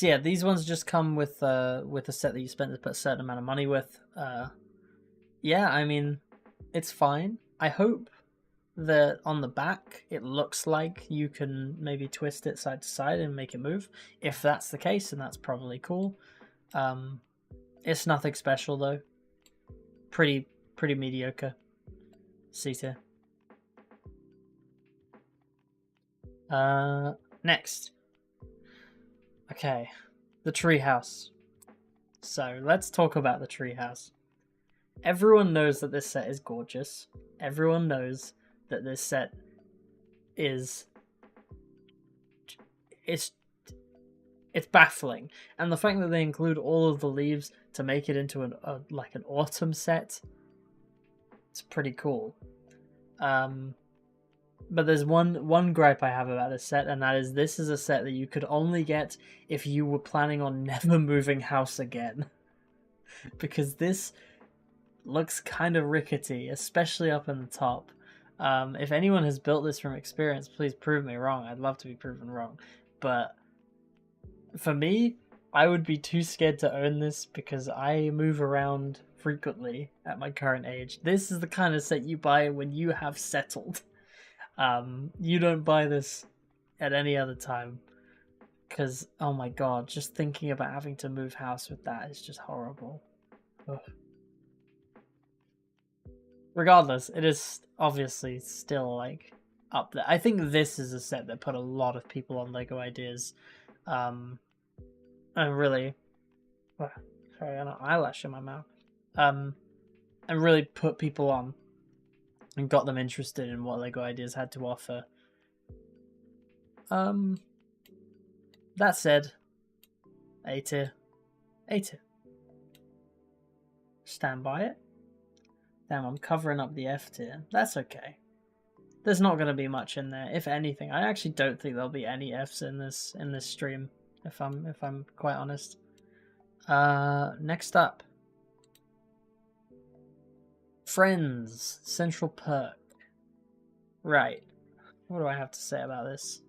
yeah, these ones just come with a set that you spent a certain amount of money with. Yeah, I mean, it's fine. I hope that on the back it looks like you can maybe twist it side to side and make it move. If that's the case, then that's probably cool. It's nothing special though. Pretty mediocre. C tier. Next. Okay, the treehouse. So let's talk about the treehouse. Everyone knows that this set is gorgeous. Everyone knows that this set is... It's baffling. And the fact that they include all of the leaves to make it into an autumn set, it's pretty cool. But there's one gripe I have about this set, and that is this is a set that you could only get if you were planning on never moving house again. Because this looks kind of rickety, especially up in the top. If anyone has built this from experience, please prove me wrong. I'd love to be proven wrong. But for me, I would be too scared to own this because I move around frequently at my current age. This is the kind of set you buy when you have settled. You don't buy this at any other time Because, oh my god, just thinking about having to move house with that is just horrible. Ugh. Regardless, it is obviously still, like, up there. I think this is a set that put a lot of people on LEGO Ideas. And really... Sorry, I got an eyelash in my mouth. And really put people on and got them interested in what LEGO Ideas had to offer. That said, A tier. A tier. Stand by it. Damn, I'm covering up the F tier. That's okay. There's not going to be much in there. If anything, I actually don't think there'll be any Fs in this stream. If I'm quite honest. Next up, Friends Central Perk. Right. What do I have to say about this?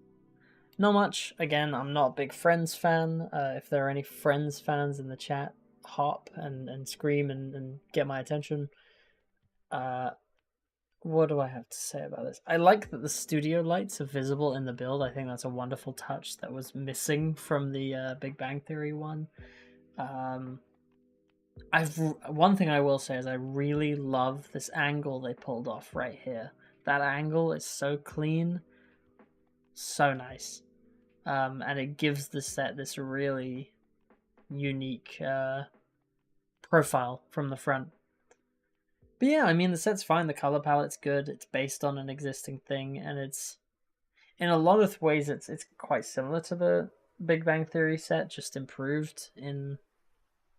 Not much. Again, I'm not a big Friends fan. If there are any Friends fans in the chat, hop and scream and get my attention. What do I have to say about this? I like that the studio lights are visible in the build. I think that's a wonderful touch that was missing from the Big Bang Theory one. One thing I will say is I really love this angle they pulled off right here. That angle is so clean, so nice, and it gives the set this really unique profile from the front. But yeah, I mean, the set's fine. The color palette's good. It's based on an existing thing, and it's in a lot of ways it's quite similar to the Big Bang Theory set, just improved in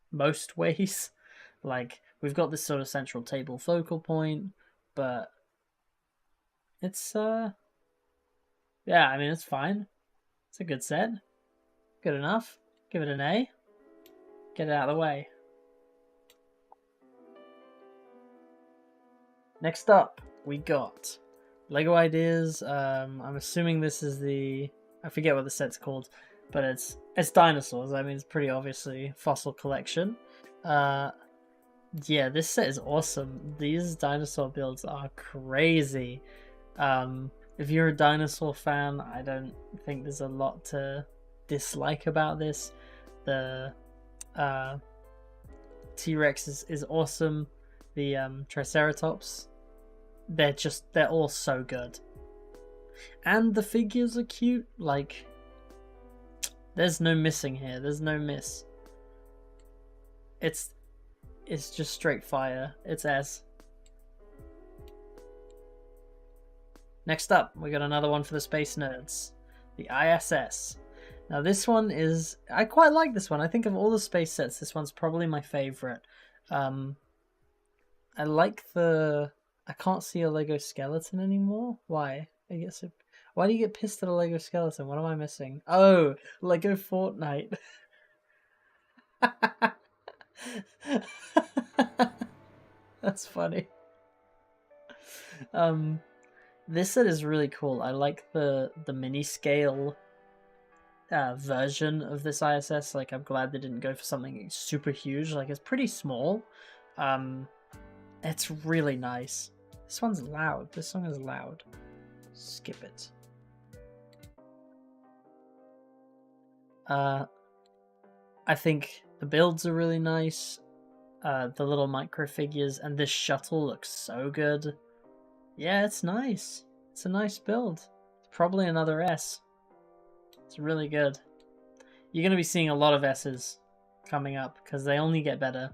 most ways. Like, we've got this sort of central table focal point, but it's yeah, I mean, it's fine. It's a good set. Good enough. Give it an A. Get it out of the way. Next up, we got LEGO Ideas. I'm assuming this is the... I forget what the set's called, but it's dinosaurs. I mean, it's pretty obviously Fossil Collection. Yeah, this set is awesome. These dinosaur builds are crazy. If you're a dinosaur fan, I don't think there's a lot to dislike about this. The T-Rex is awesome. The Triceratops, they're all so good. And the figures are cute. Like, there's no missing here. There's no miss. It's just straight fire. It's S. Next up, we got another one for the space nerds. The ISS. Now this one is... I quite like this one. I think of all the space sets, this one's probably my favorite. I like the... I can't see a Lego skeleton anymore. Why? I guess it... Why do you get pissed at a Lego skeleton? What am I missing? Oh, Lego Fortnite. That's funny. This set is really cool. I like the mini scale version of this ISS. Like, I'm glad they didn't go for something super huge. Like, it's pretty small. It's really nice. This one's loud. This song is loud. Skip it. I think the builds are really nice. The little micro figures and this shuttle looks so good. Yeah, it's nice. It's a nice build. It's probably another S. It's really good. You're going to be seeing a lot of S's coming up because they only get better.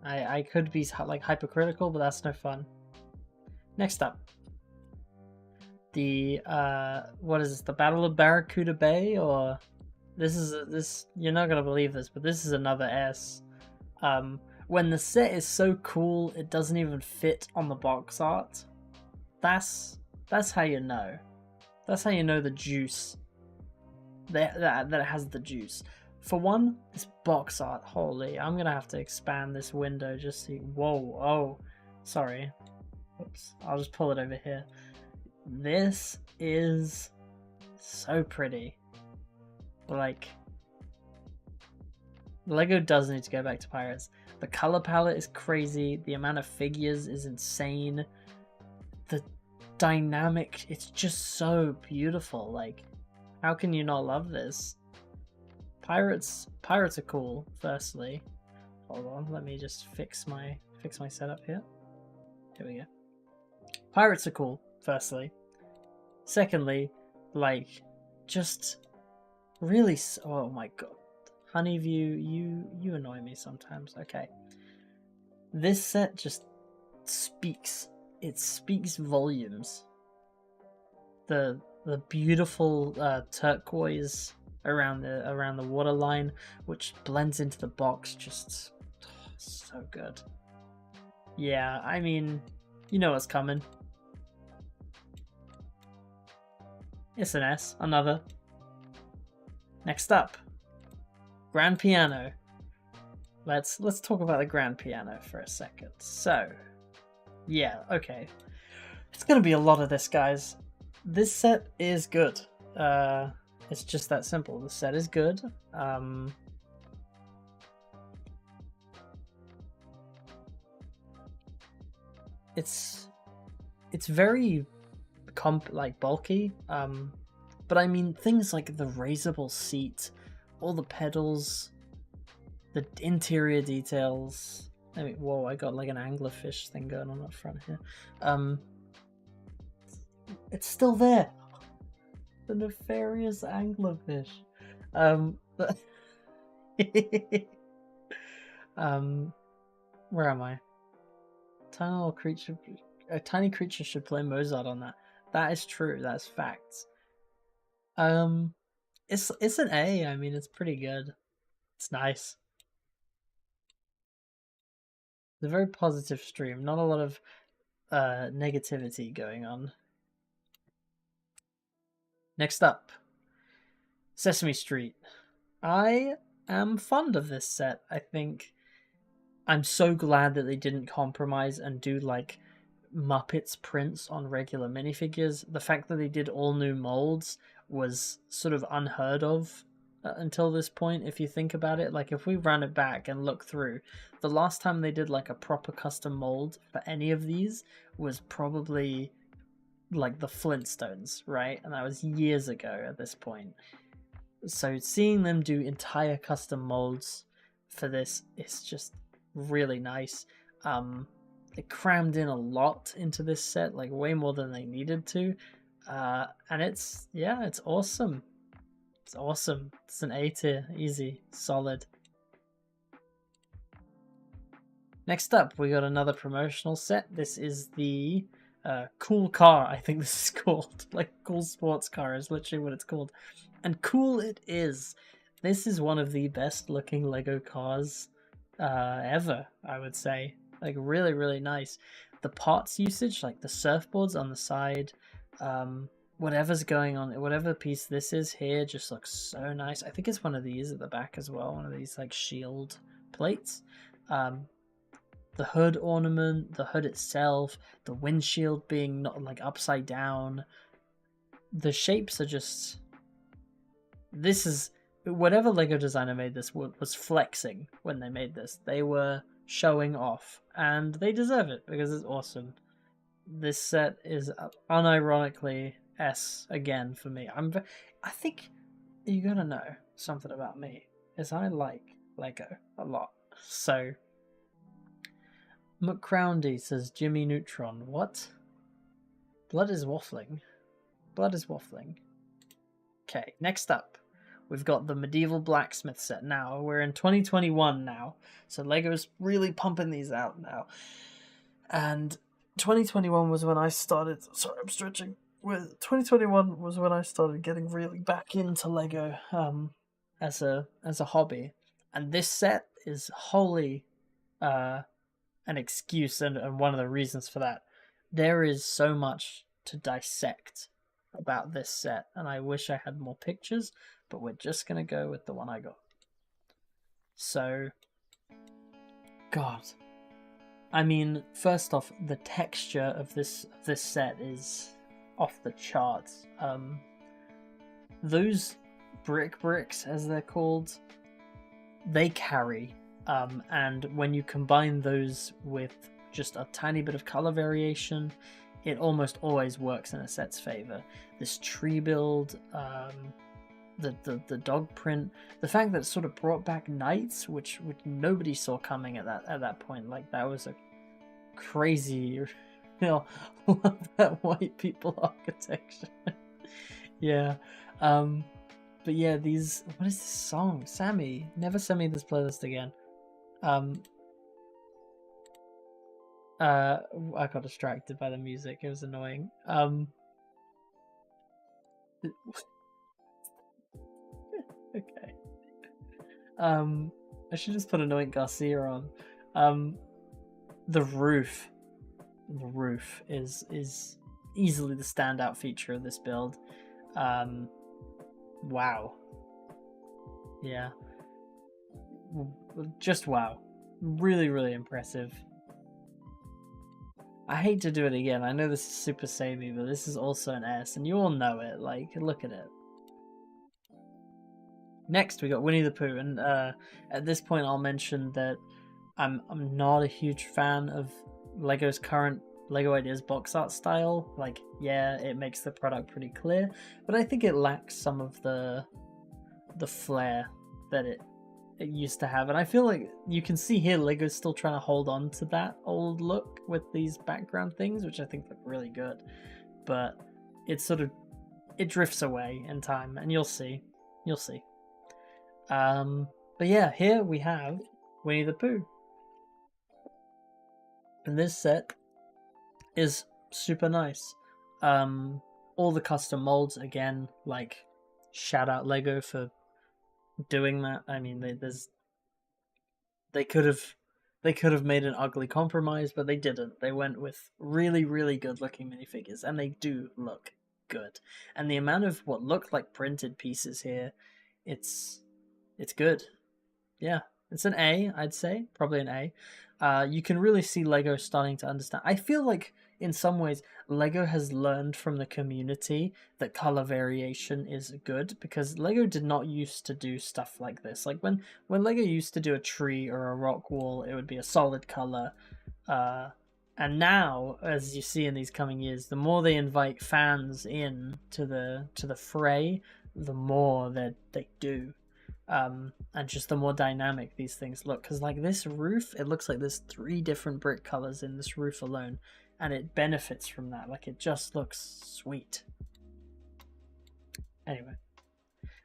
I could be like hypercritical, but that's no fun. Next up, the what is this? The Battle of Barracuda Bay, or this? You're not gonna believe this, but this is another S. When the set is so cool, it doesn't even fit on the box art. That's how you know. That's how you know the juice. That it has the juice. For one, this box art, holy, I'm gonna have to expand this window just to see. Whoa, oh, sorry. Oops, I'll just pull it over here. This is so pretty. Like, LEGO does need to go back to Pirates. The color palette is crazy. The amount of figures is insane. dynamic. It's just so beautiful. Like, how can you not love this? Pirates are cool. Firstly, hold on, let me just fix my setup here. Here we go. Pirates are cool. Firstly, secondly, like, just really. Oh my god, Honeyview, you annoy me sometimes. Okay, this set just speaks. It speaks volumes. The beautiful turquoise around the waterline, which blends into the box, just so good. Yeah, I mean, you know what's coming. It's an S, another. Next up, grand piano. Let's talk about the grand piano for a second. So, yeah, okay. It's gonna be a lot of this, guys. This set is good. It's just that simple. The set is good. It's very bulky. But I mean things like the raisable seat, all the pedals, the interior details. I mean, whoa! I got like an anglerfish thing going on up front here. It's still there. The nefarious anglerfish. Where am I? A tiny creature should play Mozart on that. That is true. That's facts. It's an A. I mean, it's pretty good. It's nice. It's a very positive stream. Not a lot of negativity going on. Next up, Sesame Street. I am fond of this set. I think I'm so glad that they didn't compromise and do like Muppets prints on regular minifigures. The fact that they did all new molds was sort of unheard of until this point, if you think about it. Like, if we run it back and look through, the last time they did like a proper custom mold for any of these was probably like the Flintstones, right? And that was years ago at this point. So seeing them do entire custom molds for this is just really nice. They crammed in a lot into this set, like way more than they needed to. And it's awesome. It's awesome. It's an A tier, easy, solid. Next up, we got another promotional set. This is the Cool Car, I think this is called. Like, Cool Sports Car is literally what it's called. And cool it is. This is one of the best looking Lego cars ever, I would say. Like, really, really nice. The parts usage, like the surfboards on the side, whatever's going on, whatever piece this is here, just looks so nice. I think it's one of these at the back as well, one of these like shield plates. The hood ornament, the hood itself, the windshield being not like upside down. The shapes are just... This is... Whatever Lego designer made this was flexing when they made this. They were showing off, and they deserve it because it's awesome. This set is unironically S again for me. I think you gotta know something about me is I like Lego a lot. So McCroundy says Jimmy Neutron. What? Blood is waffling. Blood is waffling. Okay, next up. We've got the Medieval Blacksmith set now. We're in 2021 now. So Lego's really pumping these out now. And 2021 was when I started... Sorry, I'm stretching. 2021 was when I started getting really back into Lego as a hobby. And this set is wholly an excuse and one of the reasons for that. There is so much to dissect about this set, and I wish I had more pictures, but we're just gonna go with the one I got. So, God, I mean, first off, the texture of this set is off the charts. Those bricks, as they're called, they carry. And when you combine those with just a tiny bit of color variation, it almost always works in a set's favor. This tree build, the dog print, the fact that it sort of brought back knights, which nobody saw coming at that point. Like, that was a crazy, love that white people architecture. Yeah. But yeah, these, what is this song? Sammy, never send me this playlist again. I got distracted by the music. It was annoying. Okay. I should just put Annoying Garcia on. The roof is easily the standout feature of this build. Wow. Yeah. Just wow. Really, really impressive. I hate to do it again. I know this is super samey, but this is also an S, and you all know it. Like, look at it. Next, we got Winnie the Pooh, and at this point, I'll mention that I'm not a huge fan of Lego's current Lego Ideas box art style. Like, yeah, it makes the product pretty clear, but I think it lacks some of the flair that it used to have. And I feel like you can see here Lego's still trying to hold on to that old look with these background things, which I think look really good. But it drifts away in time, and you'll see. But yeah, here we have Winnie the Pooh. And this set is super nice. All the custom molds, again, like, shout out Lego for doing that. I mean, they could have made an ugly compromise, but they didn't. They went with really, really good looking minifigures, and they do look good. And the amount of what look like printed pieces here, it's good. Yeah, it's an A, I'd say, probably an A. You can really see Lego starting to understand. I feel like in some ways Lego has learned from the community that color variation is good, because Lego did not used to do stuff like this. Like when Lego used to do a tree or a rock wall, it would be a solid color. And now, as you see in these coming years, the more they invite fans in to the fray, the more that they do. And just the more dynamic these things look. Because like this roof, it looks like there's 3 different brick colors in this roof alone, and it benefits from that. Like, it just looks sweet. Anyway,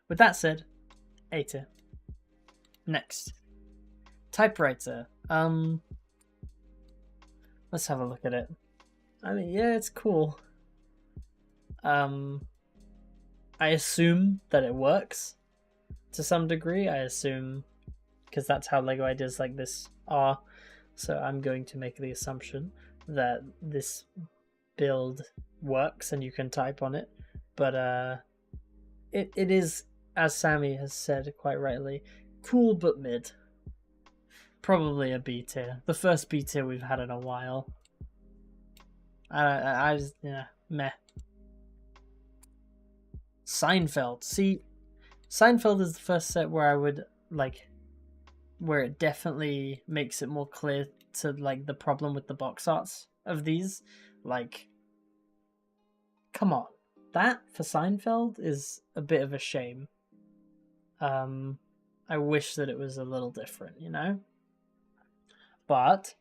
with that said, A tier. Next, typewriter. Let's have a look at it. I mean, yeah, it's cool. I assume that it works to some degree. I assume, because that's how Lego Ideas like this are. So I'm going to make the assumption that this build works and you can type on it. But it is, as Sammy has said quite rightly, cool but mid. Probably a B tier. The first B tier we've had in a while. I just, yeah, meh. Seinfeld. See, Seinfeld is the first set where I would, like, where it definitely makes it more clear to, like, the problem with the box arts of these. Like, come on. That, for Seinfeld, is a bit of a shame. I wish that it was a little different, you know? But,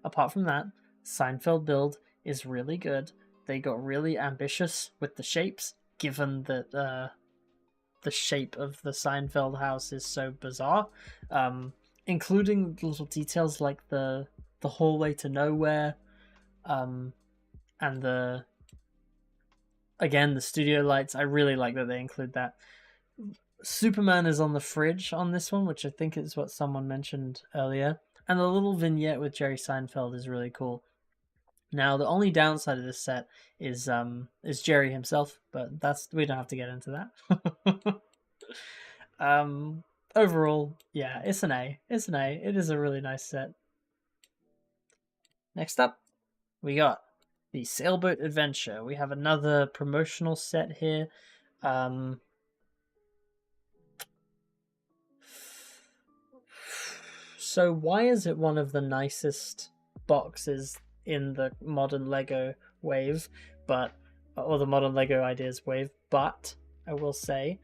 apart from that, Seinfeld build is really good. They got really ambitious with the shapes, given that the shape of the Seinfeld house is so bizarre, including little details like the hallway to nowhere, and the studio lights. I really like that they include that. Superman is on the fridge on this one, which I think is what someone mentioned earlier, and the little vignette with Jerry Seinfeld is really cool. Now, the only downside of this set is Jerry himself, but we don't have to get into that. Overall, yeah, it's an A. It's an A. It is a really nice set. Next up, we got the Sailboat Adventure. We have another promotional set here. So why is it one of the nicest boxes in the modern Lego wave, or the modern Lego ideas wave. But I will say,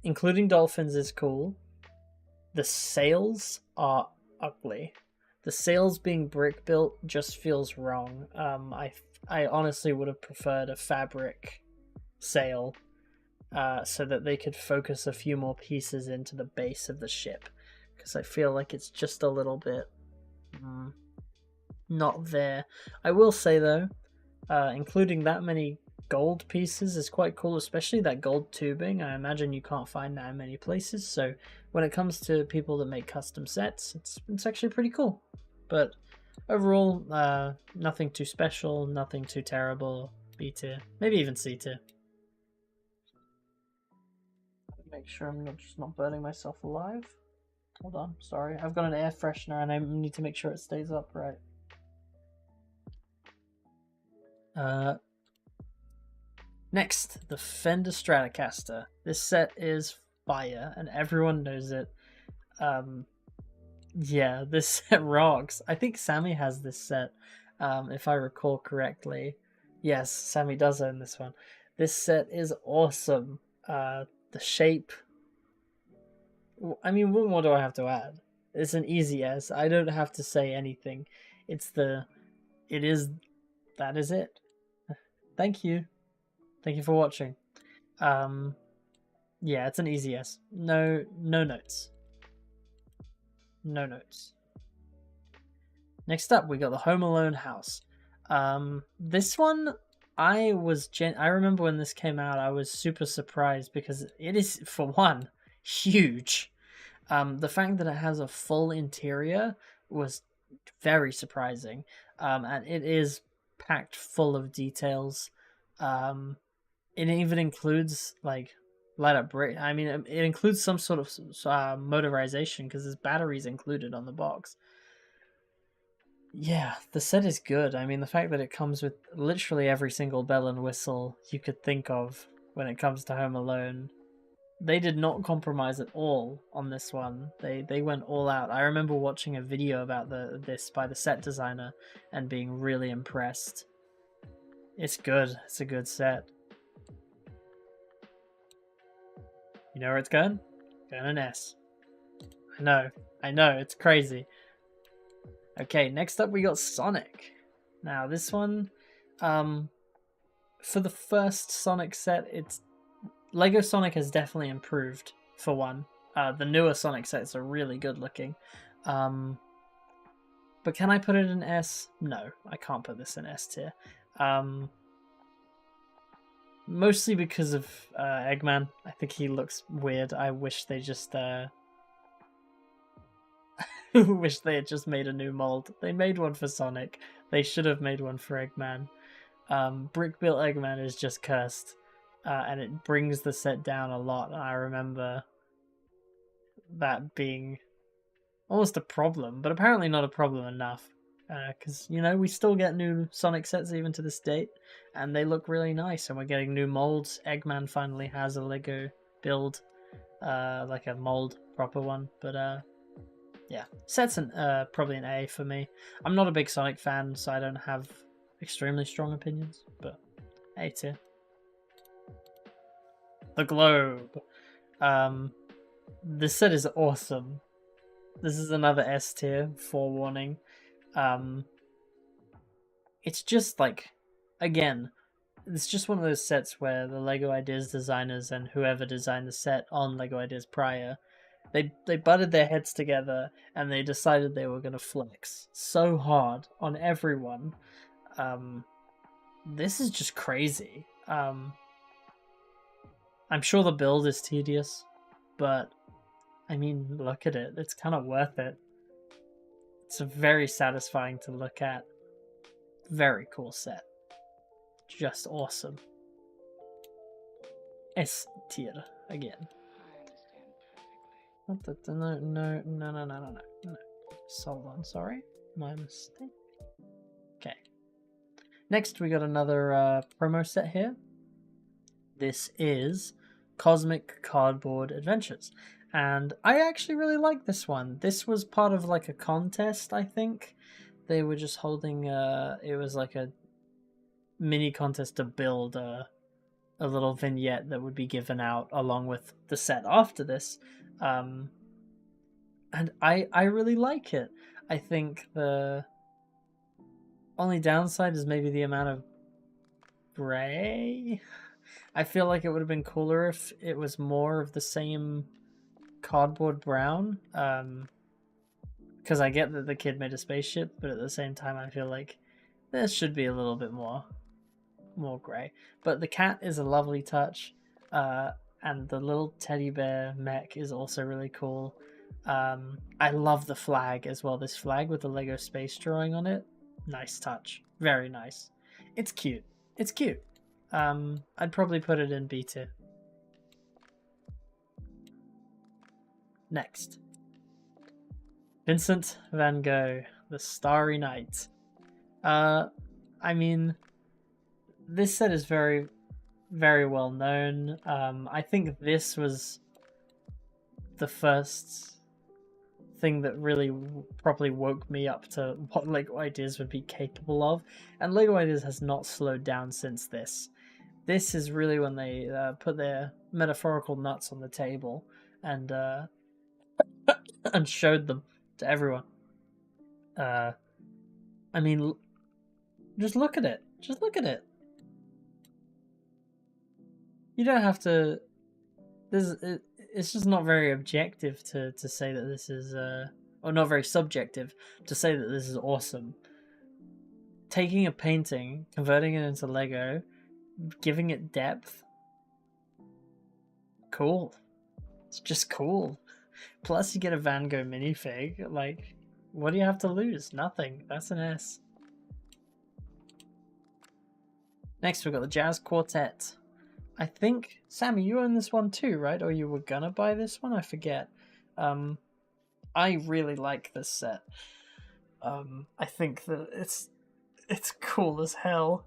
including dolphins is cool. The sails are ugly. The sails being brick built just feels wrong. I honestly would have preferred a fabric sail, so that they could focus a few more pieces into the base of the ship, because I feel like it's just a little bit not there. I will say though, including that many gold pieces is quite cool, especially that gold tubing. I imagine you can't find that in many places, so when it comes to people that make custom sets, it's actually pretty cool. But overall, nothing too special, nothing too terrible. B tier, maybe even C tier. Make sure I'm not burning myself alive. Hold on, sorry. I've got an air freshener and I need to make sure it stays upright. Next, the Fender Stratocaster. This set is fire and everyone knows it. Yeah, this set rocks. I think Sammy has this set, if I recall correctly. Yes, Sammy does own this one. This set is awesome. The shape. I mean, what more do I have to add? It's an easy S. I don't have to say anything. That is it. Thank you. Thank you for watching. Yeah, it's an easy S. No notes. No notes. Next up, we got the Home Alone house. This one, I remember when this came out, I was super surprised because it is, for one, huge. The fact that it has a full interior was very surprising. And it is packed full of details. It even includes like light up brick. I mean, it includes some sort of motorization because there's batteries included on the box. Yeah, the set is good. I mean, the fact that it comes with literally every single bell and whistle you could think of when it comes to Home Alone. They did not compromise at all on this one. They went all out. I remember watching a video about this by the set designer and being really impressed. It's good. It's a good set. You know where it's going? Going an S. I know, it's crazy. Okay, next up we got Sonic. Now this one, for the first Sonic set, Lego Sonic has definitely improved, for one. The newer Sonic sets are really good looking. But can I put it in S? No, I can't put this in S tier. Mostly because of Eggman. I think he looks weird. I wish they just wish they had just made a new mold. They made one for Sonic. They should have made one for Eggman. Brick built Eggman is just cursed. And it brings the set down a lot. I remember that being almost a problem, but apparently not a problem enough. Because, we still get new Sonic sets even to this date, and they look really nice, and we're getting new molds. Eggman finally has a Lego build, like a mold, proper one, but yeah, set's probably an A for me. I'm not a big Sonic fan, so I don't have extremely strong opinions, but A tier. The Globe. This set is awesome. This is another S tier, forewarning. It's just like, again, it's just one of those sets where the Lego Ideas designers and whoever designed the set on Lego Ideas prior, they butted their heads together and they decided they were going to flex so hard on everyone. This is just crazy. I'm sure the build is tedious, but I mean, look at it. It's kind of worth it. It's very satisfying to look at. Very cool set. Just awesome. S tier again. I understand perfectly. No. Hold on, sorry. My mistake. Okay. Next, we got another promo set here. This is Cosmic Cardboard Adventures. And I actually really like this one. This was part of like a contest, I think, they were just holding it was like a mini contest to build a little vignette that would be given out along with the set after this. And I really like it. I think the only downside is maybe the amount of gray. I feel like it would have been cooler if it was more of the same cardboard brown. Because I get that the kid made a spaceship, but at the same time I feel like there should be a little bit more gray. But the cat is a lovely touch, and the little teddy bear mech is also really cool. I love the flag as well. This flag with the Lego space drawing on it, nice touch, very nice. It's cute. It's cute. I'd probably put it in B2. Next, Vincent van Gogh, The Starry Night. I mean, this set is very, very well known. I think this was the first thing that really properly woke me up to what Lego Ideas would be capable of, and Lego Ideas has not slowed down since this. This is really when they put their metaphorical nuts on the table and and showed them to everyone. I mean, just look at it. Just look at it. You don't have to. It's just not very objective to say that this is, or not very subjective to say that this is awesome. Taking a painting, converting it into Lego, giving it depth. Cool. It's just cool. Plus, you get a Van Gogh minifig. Like, what do you have to lose? Nothing. That's an S. Next, we've got the Jazz Quartet. I think, Sammy, you own this one too, right? Or you were gonna buy this one? I forget. I really like this set. I think that it's cool as hell.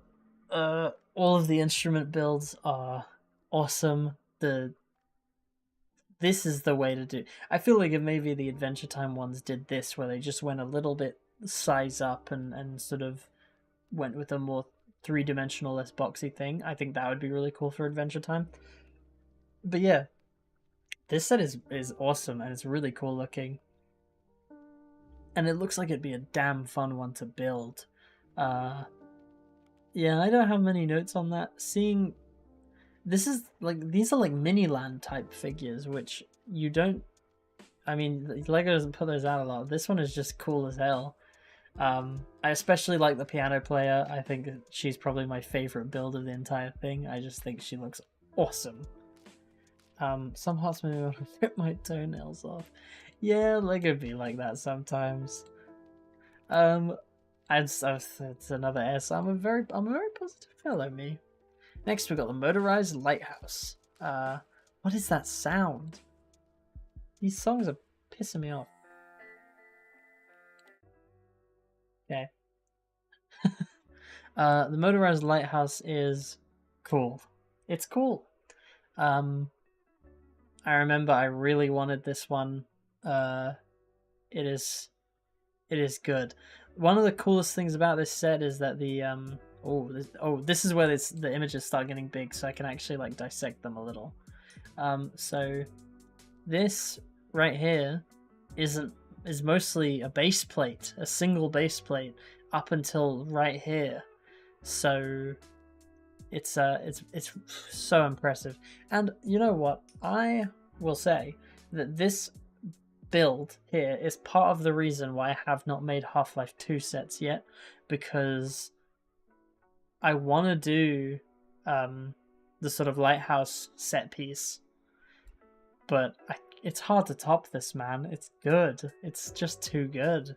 All of the instrument builds are awesome. This is the way to do. I feel like if maybe the Adventure Time ones did this, where they just went a little bit size up and sort of went with a more three-dimensional, less boxy thing, I think that would be really cool for Adventure Time. But yeah, this set is awesome, and it's really cool looking. And it looks like it'd be a damn fun one to build. Yeah, I don't have many notes on that. Seeing... This is like, these are like Miniland type figures, which you don't... I mean, Lego doesn't put those out a lot. This one is just cool as hell. I especially like the piano player. I think she's probably my favorite build of the entire thing. I just think she looks awesome. Some hearts made me want to rip my toenails off. Yeah, Lego be like that sometimes. It's another S. I'm a very positive fellow, me. Next, we've got the Motorized Lighthouse. What is that sound? These songs are pissing me off. Okay. The Motorized Lighthouse is cool. It's cool. I remember I really wanted this one. It is good. One of the coolest things about this set is that the this is where the images start getting big, so I can actually like dissect them a little. So this right here is mostly a base plate, a single base plate up until right here. So it's so impressive. And you know what? I will say that this build here is part of the reason why I have not made Half-Life 2 sets yet, because I want to do the sort of lighthouse set piece, but it's hard to top this, man. It's good. It's just too good.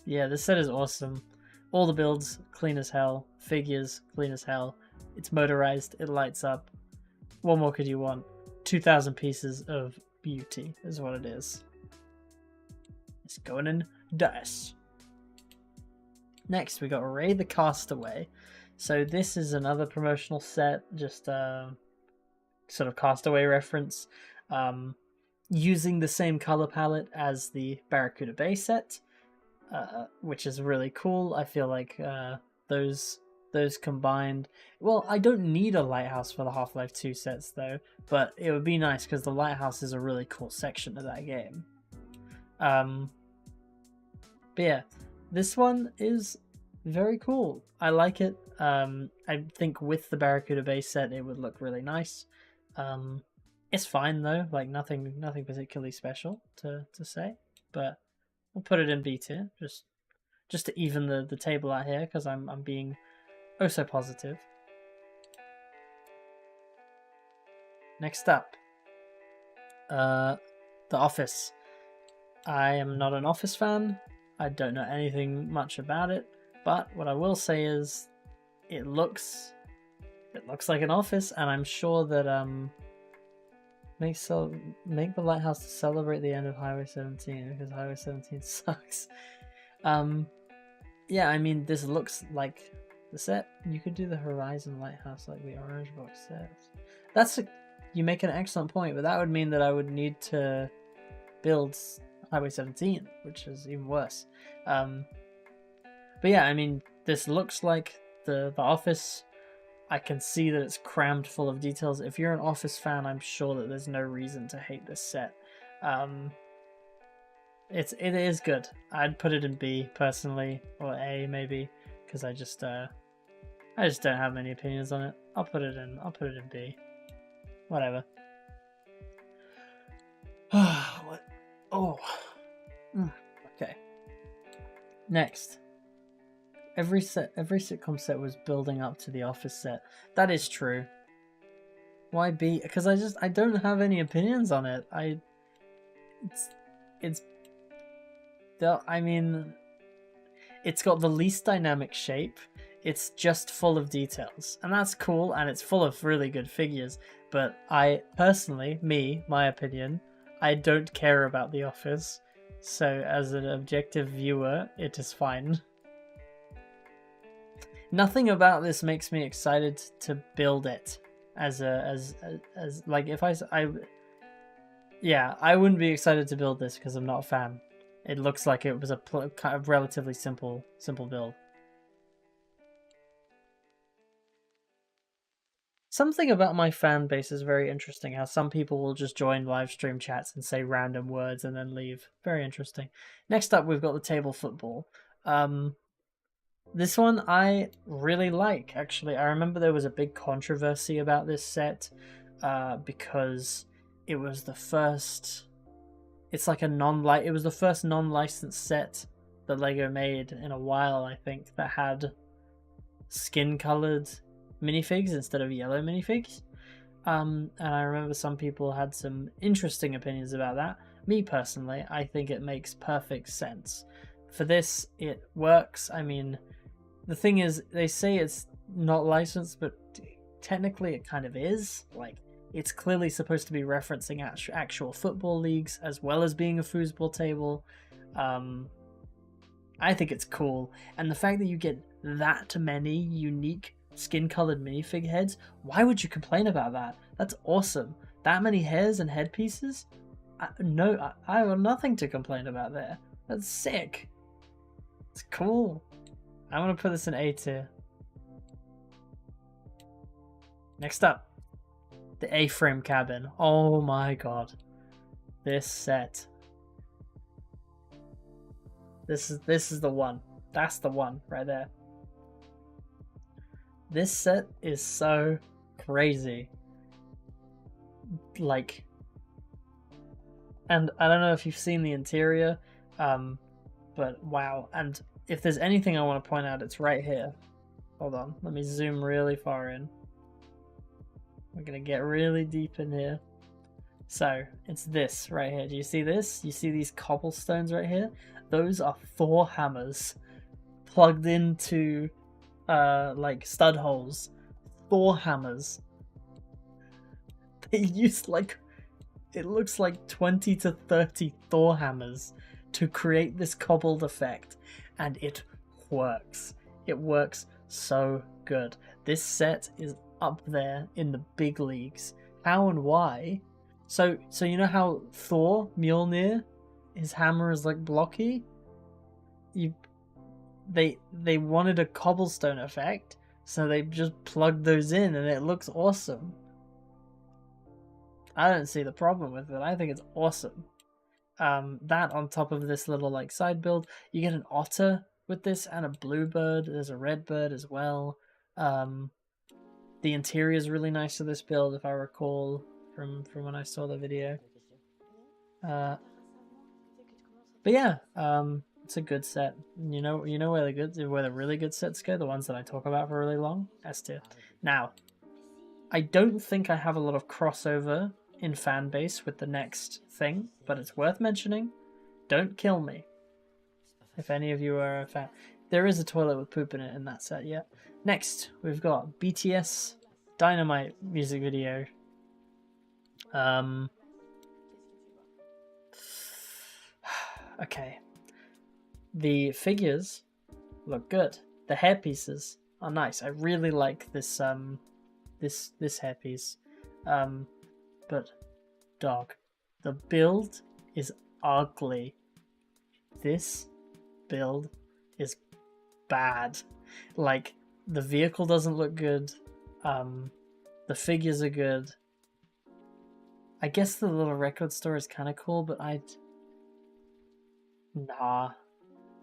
Yeah, this set is awesome. All the builds clean as hell. Figures clean as hell. It's motorized. It lights up. What more could you want? 2,000 pieces of beauty is what it is. It's going in dice. Next, we got Ray the Castaway. So this is another promotional set, just sort of Castaway reference. using the same color palette as the Barracuda Bay set, which is really cool. I feel like those combined. Well, I don't need a lighthouse for the Half-Life 2 sets though, but it would be nice because the lighthouse is a really cool section of that game. But yeah, this one is very cool. I like it. I think with the Barracuda Bay set, it would look really nice. It's fine though, like nothing particularly special to say, but we'll put it in B tier just to even the table out here because I'm being oh so positive. Next up, The Office. I am not an Office fan. I don't know anything much about it, but what I will say is it looks like an office, and I'm sure that make the lighthouse to celebrate the end of Highway 17 because Highway 17 sucks. Yeah, I mean this looks like the set. You could do the Horizon Lighthouse like the Orange Box set. You make an excellent point, but that would mean that I would need to build Highway 17, which is even worse. But yeah, I mean this looks like the Office. I can see that it's crammed full of details. If you're an Office fan, I'm sure that there's no reason to hate this set. It is good. I'd put it in B personally, or A maybe, because I just don't have many opinions on it. I'll put it in B. Whatever. What? Oh. Okay. Next. Every sitcom set was building up to the Office set. That is true. Why B? Because I don't have any opinions on it. I mean, it's got the least dynamic shape. It's just full of details, and that's cool. And it's full of really good figures. But I personally, my opinion, I don't care about The Office. So as an objective viewer, it is fine. Nothing about this makes me excited to build it as like if I wouldn't be excited to build this because I'm not a fan. It looks like it was a kind of relatively simple build. Something about my fan base is very interesting. How some people will just join live stream chats and say random words and then leave. Very interesting. Next up, we've got the table football. This one I really like, actually. I remember there was a big controversy about this set because it was the first... It's like it was the first non-licensed set that LEGO made in a while, I think, that had skin-colored minifigs instead of yellow minifigs. And I remember some people had some interesting opinions about that. Me, personally, I think it makes perfect sense. For this, it works. I mean... The thing is, they say it's not licensed, but technically it kind of is. Like, it's clearly supposed to be referencing actual football leagues as well as being a foosball table. I think it's cool. And the fact that you get that many unique skin-colored minifig heads, why would you complain about that? That's awesome. That many hairs and headpieces? I have nothing to complain about there. That's sick. It's cool. I'm going to put this in A tier. Next up, the A-frame cabin. Oh my god. This set. This is the one. That's the one right there. This set is so crazy. Like, and I don't know if you've seen the interior, but wow. And if there's anything I want to point out, it's right here. Hold on, let me zoom really far in. We're gonna get really deep in here. So, it's this right here. Do you see this? You see these cobblestones right here? Those are Thor hammers plugged into like stud holes. Thor hammers. They use like, it looks like 20 to 30 Thor hammers to create this cobbled effect. And it works. It works so good. This set is up there in the big leagues. How and why? So you know how Thor, Mjolnir, his hammer is like blocky? They wanted a cobblestone effect, so they just plugged those in and it looks awesome. I don't see the problem with it. I think it's awesome. That on top of this little like side build, you get an otter with this and a bluebird. There's a red bird as well. The interior is really nice to this build, if I recall from when I saw the video. But yeah, it's a good set. You know where the really good sets go, the ones that I talk about for really long. S tier. Now, I don't think I have a lot of crossover in fan base with the next thing, but it's worth mentioning. Don't kill me if any of you are a fan. There is a toilet with poop in it in that set, yeah. Next, we've got BTS Dynamite music video. Okay. The figures look good. The hairpieces are nice. I really like this this hairpiece. But dog, the build is ugly. This build is bad. Like, the vehicle doesn't look good. The figures are good. I guess the little record store is kind of cool, but nah.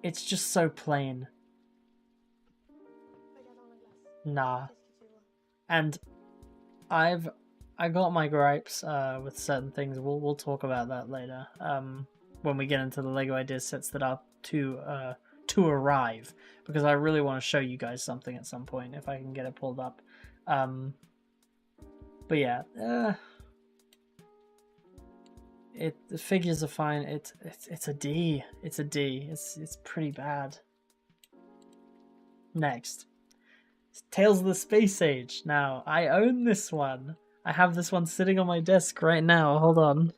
It's just so plain. Nah. And I got my gripes with certain things. We'll talk about that later. When we get into the Lego Ideas sets that are to arrive, because I really want to show you guys something at some point if I can get it pulled up. But yeah, the figures are fine. It's a D. It's a D. It's pretty bad. Next, Tales of the Space Age. Now, I own this one. I have this one sitting on my desk right now. Hold on.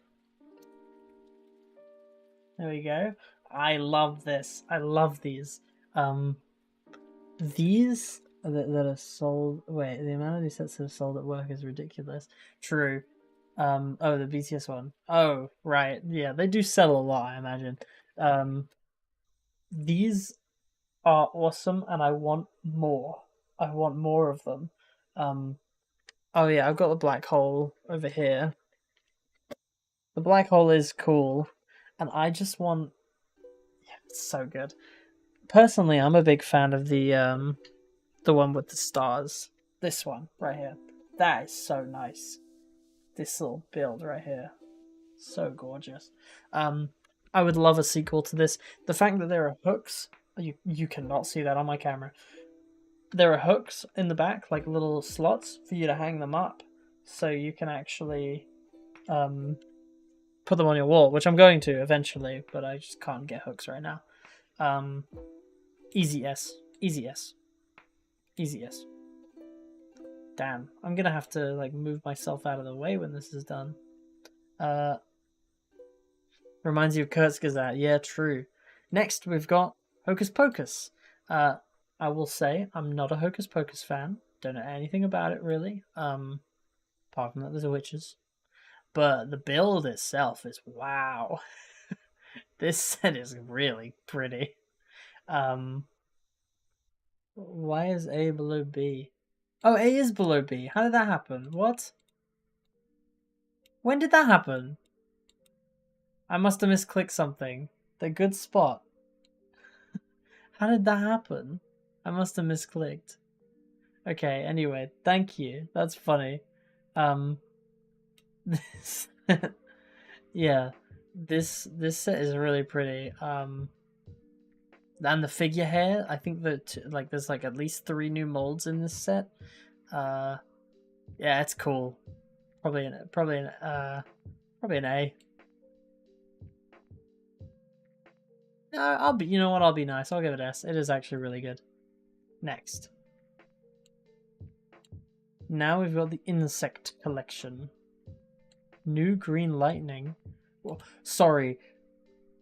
There we go. I love this. I love these. These that are sold. Wait, the amount of these sets that are sold at work is ridiculous. True. Oh, the BTS one. Oh, right. Yeah, they do sell a lot, I imagine. These are awesome, and I want more. I want more of them. Oh yeah, I've got the black hole over here. The black hole is cool, and I just want. Yeah, it's so good. Personally, I'm a big fan of the one with the stars. This one right here. That is so nice. This little build right here, so gorgeous. I would love a sequel to this. The fact that there are hooks, you cannot see that on my camera. There are hooks in the back, like little slots for you to hang them up, so you can actually put them on your wall, which I'm going to eventually, but I just can't get hooks right now. Easy S. Easy S. Easy S. Damn, I'm gonna have to like move myself out of the way when this is done. Reminds you of Kurzgesagt. Yeah, true. Next, we've got Hocus Pocus. I will say I'm not a Hocus Pocus fan. Don't know anything about it really. Apart from that there's witches. But the build itself is wow. This set is really pretty. Why is A below B? Oh, A is below B. How did that happen? What? When did that happen? I must have misclicked something. The good spot. How did that happen? I must have misclicked. Okay, anyway, thank you. That's funny. This yeah, this set is really pretty. And the figure hair, I think that like there's like at least 3 new molds in this set. Yeah, it's cool. Probably an A. No, you know what? I'll be nice. I'll give it S. It is actually really good. Next. Now we've got the Insect Collection. New Green Lightning. Oh, sorry.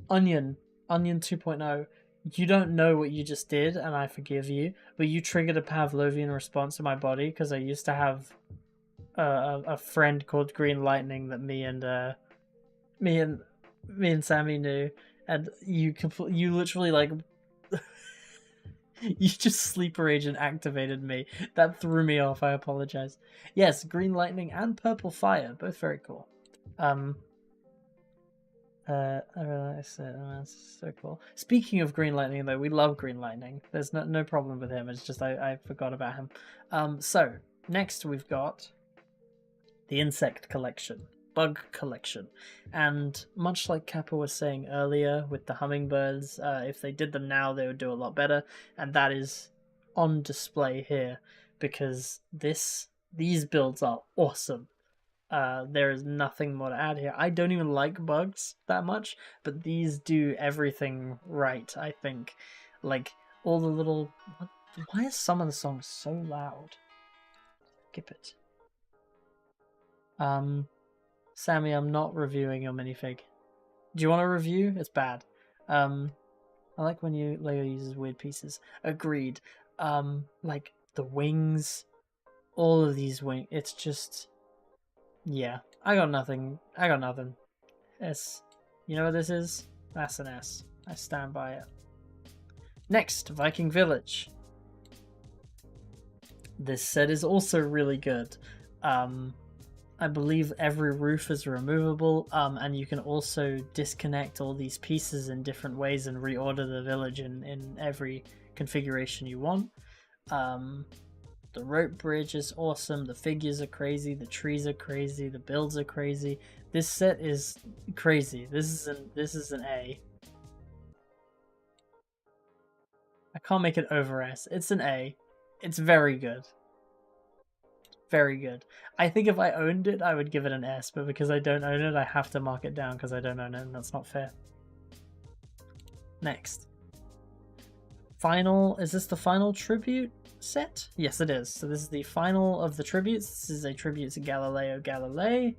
Onion 2.0. You don't know what you just did, and I forgive you, but you triggered a Pavlovian response in my body because I used to have a friend called Green Lightning that me and me and Sammy knew, and you literally like you just sleeper agent activated me. That threw me off. I apologize. Yes, Green Lightning and Purple Fire, both very cool. I realize that's so cool. Speaking of Green Lightning, though, we love Green Lightning. There's no problem with him. It's just I forgot about him. So next we've got the insect collection, bug collection, and much like Kappa was saying earlier with the hummingbirds, if they did them now, they would do a lot better, and that is on display here because these builds are awesome. There is nothing more to add here. I don't even like bugs that much, but these do everything right, I think. Like, all the little... Why is some of the songs so loud? Skip it. Sammy, I'm not reviewing your minifig. Do you want to review? It's bad. I like when Lego uses weird pieces. Agreed. Like, the wings... All of these wings... It's just... Yeah, I got nothing. S. You know what this is? That's an S. I stand by it. Next, Viking Village. This set is also really good. I believe every roof is removable, and you can also disconnect all these pieces in different ways and reorder the village in every configuration you want. The rope bridge is awesome, the figures are crazy, the trees are crazy, the builds are crazy. This set is crazy. This is an A. I can't make it over S. It's an A. It's very good. Very good. I think if I owned it, I would give it an S, but because I don't own it, I have to mark it down because I don't own it, and that's not fair. Next. Is this the final tribute set? Yes, it is. So this is the final of the tributes. This is a tribute to Galileo Galilei.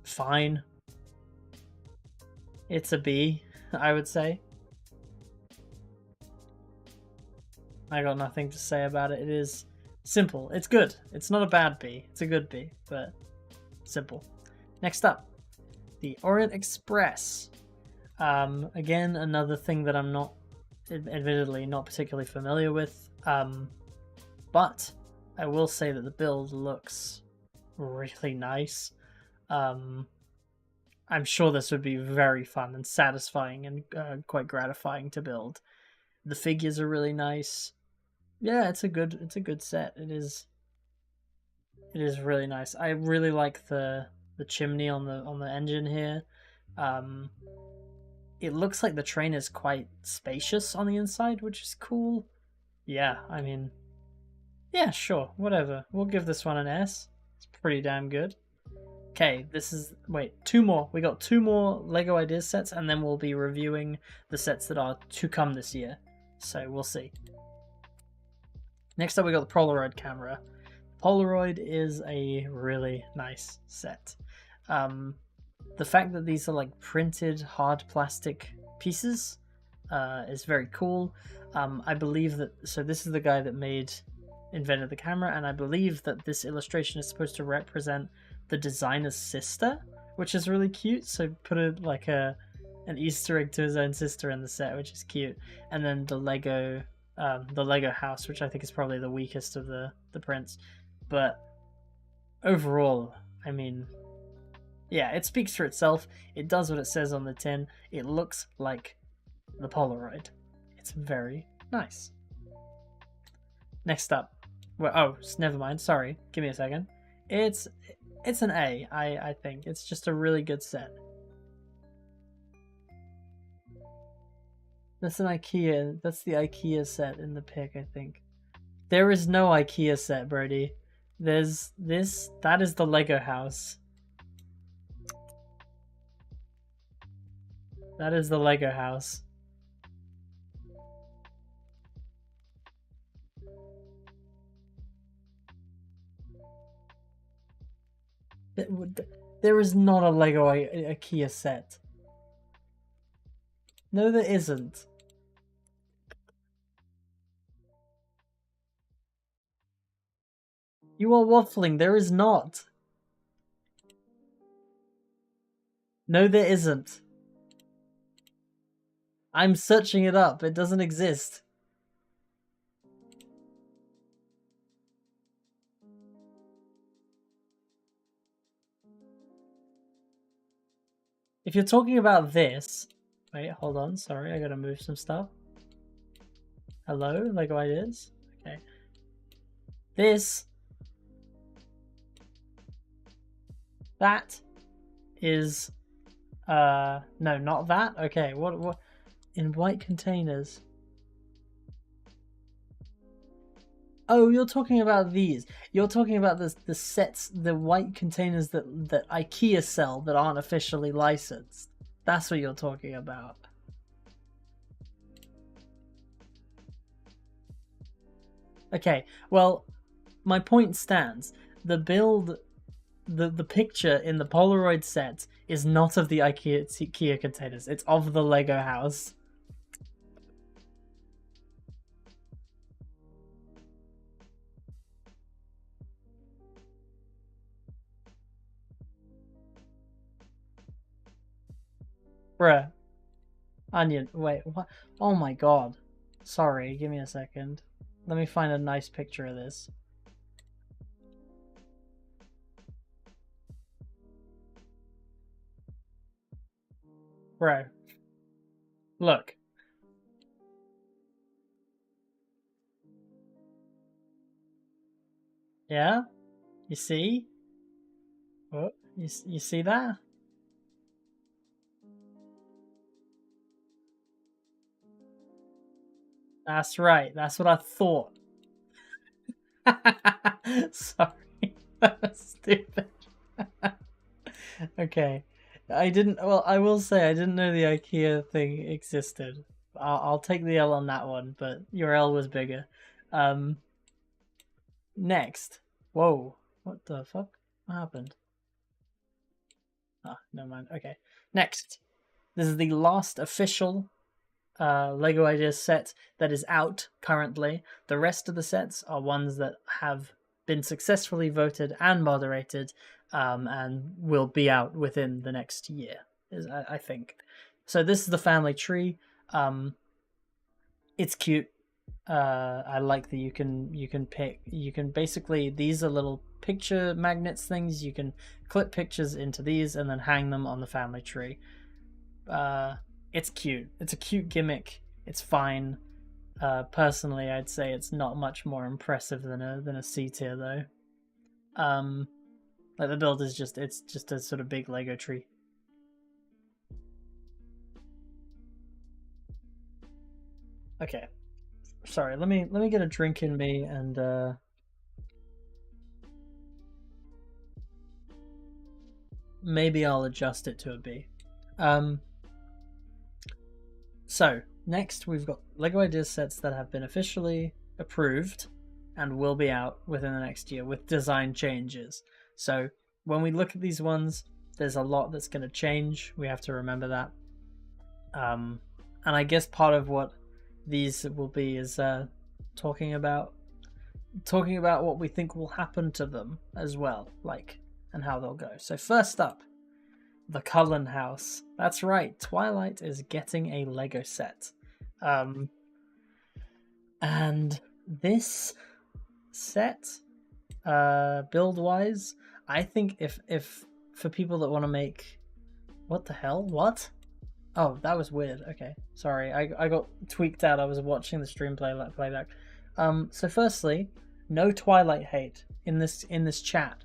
Fine. It's a B, I would say. I got nothing to say about it. It is simple. It's good. It's not a bad B. It's a good B, but simple. Next up, the Orient Express. Again, another thing that I'm admittedly not particularly familiar with. But I will say that the build looks really nice. I'm sure this would be very fun and satisfying and quite gratifying to build. The figures are really nice. Yeah, it's a good set. It is really nice. I really like the chimney on the engine here. It looks like the train is quite spacious on the inside, which is cool. Yeah, I mean, yeah, sure, whatever. We'll give this one an S. It's pretty damn good. Okay, two more. We got two more Lego Ideas sets, and then we'll be reviewing the sets that are to come this year. So we'll see. Next up, we got the Polaroid camera. Polaroid is a really nice set. The fact that these are like printed hard plastic pieces is very cool. I believe that, so this is the guy that invented the camera, and I believe that this illustration is supposed to represent the designer's sister, which is really cute. So put an Easter egg to his own sister in the set, which is cute. And then the Lego house, which I think is probably the weakest of the prints. But overall, I mean, yeah, it speaks for itself. It does what it says on the tin. It looks like the Polaroid. It's very nice. Next up. Never mind. Sorry. Give me a second. It's an A, I think. It's just a really good set. That's an IKEA. That's the IKEA set in the pic, I think. There is no IKEA set, Brody. There's this. That is the Lego house. That is the Lego house. There is not a Lego IKEA set. No, there isn't. You are waffling. There is not. No, there isn't. I'm searching it up. It doesn't exist. If you're talking about this... Wait, hold on. Sorry, I gotta move some stuff. Hello, Lego Ideas? Okay. This... That is... No, not that? Okay, what... In white containers. Oh, you're talking about these. You're talking about the sets, the white containers that IKEA sell that aren't officially licensed. That's what you're talking about. Okay, well, my point stands. The build, the picture in the Polaroid set is not of the IKEA containers. It's of the Lego house. Bruh. Onion. Wait, what? Oh my god. Sorry, give me a second. Let me find a nice picture of this. Bro. Look. Yeah? You see? What? You see that? That's right. That's what I thought. Sorry. That was stupid. Okay. I didn't... Well, I will say I didn't know the IKEA thing existed. I'll take the L on that one, but your L was bigger. Next. Whoa. What the fuck? What happened? Ah, never mind. Okay. Next. This is the last official Lego Ideas set that is out currently. The rest of the sets are ones that have been successfully voted and moderated and will be out within the next year, I think. So this is the family tree. It's cute. I like that you can basically, these are little picture magnets things. You can clip pictures into these and then hang them on the family tree. It's cute. It's a cute gimmick. It's fine. Personally, I'd say it's not much more impressive than a C tier though. Like the build is just a sort of big Lego tree. Okay. Sorry, let me get a drink in me and maybe I'll adjust it to a B. So next we've got Lego Ideas sets that have been officially approved and will be out within the next year with design changes. So when we look at these ones, there's a lot that's going to change. We have to remember that. And I guess part of what these will be is talking about what we think will happen to them as well, like, and how they'll go. So first up, the Cullen house. That's right, Twilight is getting a Lego set. And this set, build wise, I think if for people that want to make... What the hell? What? Oh, that was weird. Okay, sorry. I got tweaked out. I was watching the stream playback. So firstly, no Twilight hate in this chat.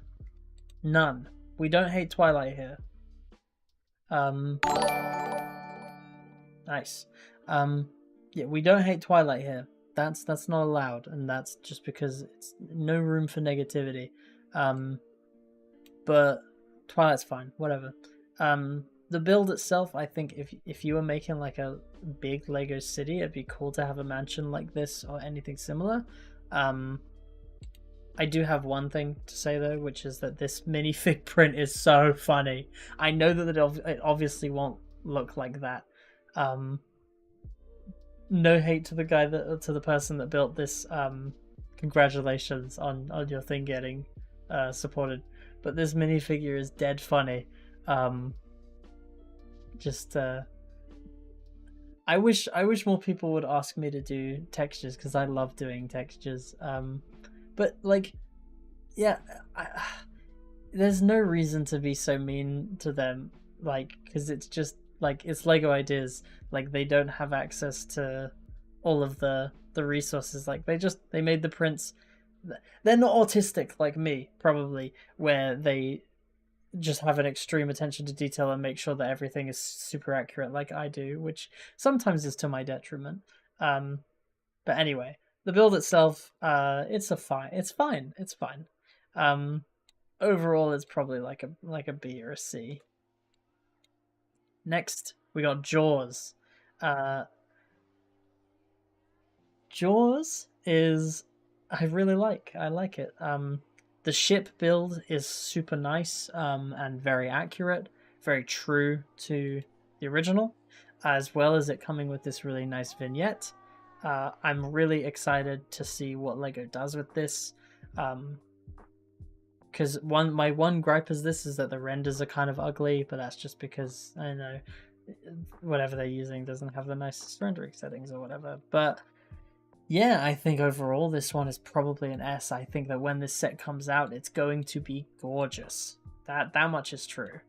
None. We don't hate Twilight here. Nice. Yeah, we don't hate Twilight here. That's not allowed, and that's just because it's no room for negativity. But Twilight's fine. Whatever. The build itself, I think if you were making like a big Lego city, it'd be cool to have a mansion like this or anything similar. I do have one thing to say though, which is that this minifig print is so funny. I know that it obviously won't look like that, no hate to the guy to the person that built this. Congratulations on your thing getting supported, but this minifigure is dead funny. Just I wish more people would ask me to do textures, because I love doing textures. But like, yeah, there's no reason to be so mean to them, like, because it's just like, it's Lego Ideas. Like, they don't have access to all of the resources. Like, they made the prints. They're not autistic like me, probably, where they just have an extreme attention to detail and make sure that everything is super accurate like I do, which sometimes is to my detriment. But anyway, the build itself, it's fine. Overall, it's probably like a B or a C. Next, we got Jaws. Jaws is I like it. The ship build is super nice, and very accurate, very true to the original, as well as it coming with this really nice vignette. I'm really excited to see what Lego does with this. Because my one gripe is that the renders are kind of ugly, but that's just because, I don't know, whatever they're using doesn't have the nicest rendering settings or whatever. But yeah, I think overall this one is probably an S. I think that when this set comes out, it's going to be gorgeous. That much is true.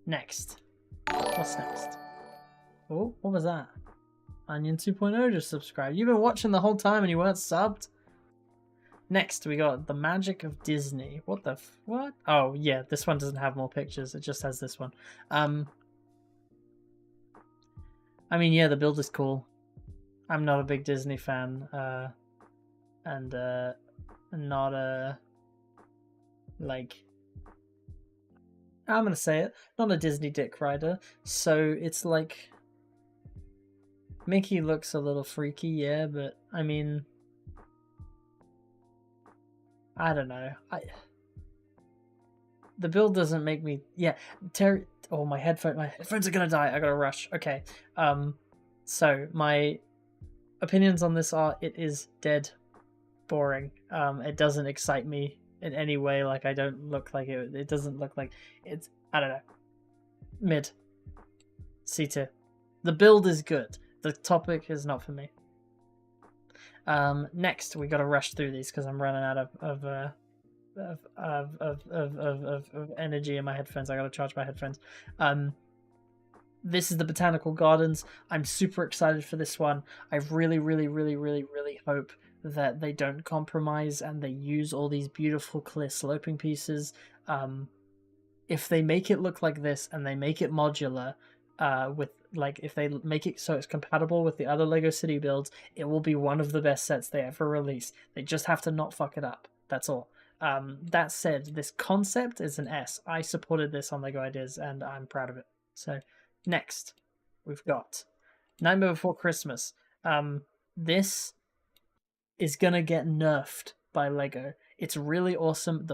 Next. What's next? Oh, what was that? Onion 2.0 just subscribed. You've been watching the whole time and you weren't subbed? Next, we got The Magic of Disney. What? Oh, yeah, this one doesn't have more pictures. It just has this one. I mean, yeah, the build is cool. I'm not a big Disney fan, and not a, like, I'm gonna say it, not a Disney dick rider, so it's like, Mickey looks a little freaky, yeah, but, I mean, I don't know, the build doesn't make me, yeah, oh, my headphones are gonna die, I gotta rush, okay, so, my opinions on this are, it is dead boring. It doesn't excite me in any way. Like, I don't look like it. It doesn't look like it's, I don't know, mid. C tier. The build is good. The topic is not for me. Next, we gotta rush through these because I'm running out of energy in my headphones. I gotta charge my headphones. This is the Botanical Gardens. I'm super excited for this one. I really hope that they don't compromise and they use all these beautiful clear sloping pieces. If they make it look like this and they make it modular, with, like, if they make it so it's compatible with the other Lego City builds, it will be one of the best sets they ever release. They just have to not fuck it up. That's all. That said, this concept is an S. I supported this on Lego Ideas and I'm proud of it. So, next, we've got Nightmare Before Christmas. This is gonna get nerfed by Lego. It's really awesome.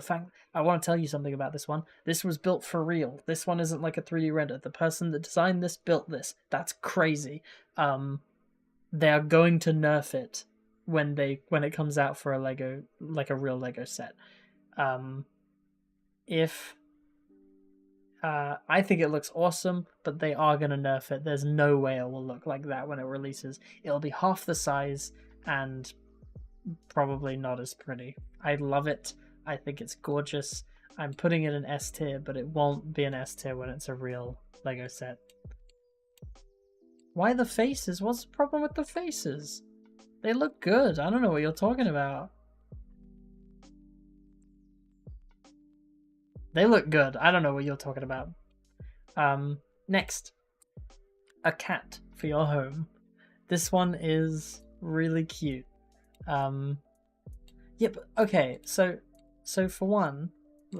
I want to tell you something about this one. This was built for real. This one isn't like a 3D render. The person that designed this built this. That's crazy. They are going to nerf it when it comes out for a Lego, like a real Lego set. I think it looks awesome, but they are going to nerf it. There's no way it will look like that when it releases. It'll be half the size and probably not as pretty. I love it. I think it's gorgeous. I'm putting it in S tier, but it won't be an S tier when it's a real Lego set. Why the faces? What's the problem with the faces? They look good. I don't know what you're talking about. They look good. I don't know what you're talking about. Next. A cat for your home. This one is really cute. Yep, okay, so for one,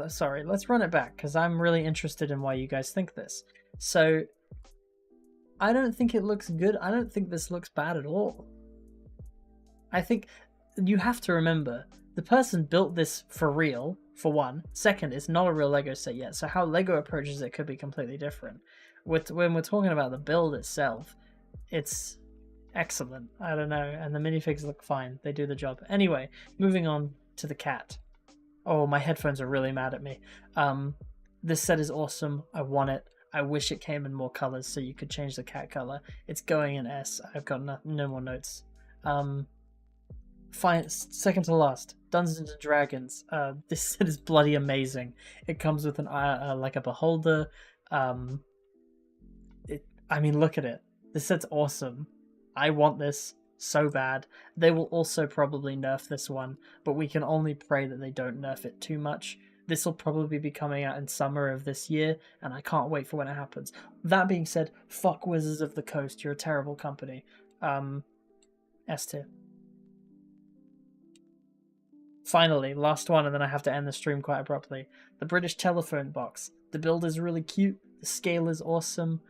sorry, let's run it back, because I'm really interested in why you guys think this. So, I don't think it looks good. I don't think this looks bad at all. I think you have to remember, the person built this for real, for one. Second, it's not a real Lego set yet, so how Lego approaches it could be completely different. When we're talking about the build itself, it's excellent. I don't know. And the minifigs look fine. They do the job. Anyway, moving on to the cat. Oh, my headphones are really mad at me. This set is awesome. I want it. I wish it came in more colors so you could change the cat color. It's going in S. I've got no more notes. Fine. Second to last, Dungeons and Dragons. This set is bloody amazing. It comes with an like a beholder. I mean, look at it. This set's awesome. I want this so bad. They will also probably nerf this one, but we can only pray that they don't nerf it too much. This will probably be coming out in summer of this year, and I can't wait for when it happens. That being said, fuck Wizards of the Coast. You're a terrible company. S tier. Finally, last one, and then I have to end the stream quite abruptly. The British Telephone Box. The build is really cute. The scale is awesome.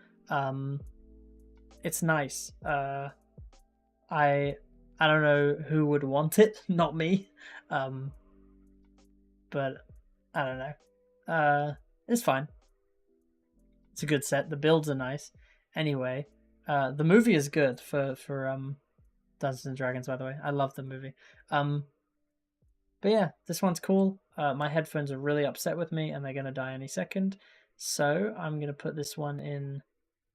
It's nice. I don't know who would want it, not me. But I don't know. It's fine. It's a good set. The builds are nice. Anyway, the movie is good for Dungeons and Dragons, by the way. I love the movie. But yeah, this one's cool. My headphones are really upset with me, and they're gonna die any second. So I'm gonna put this one in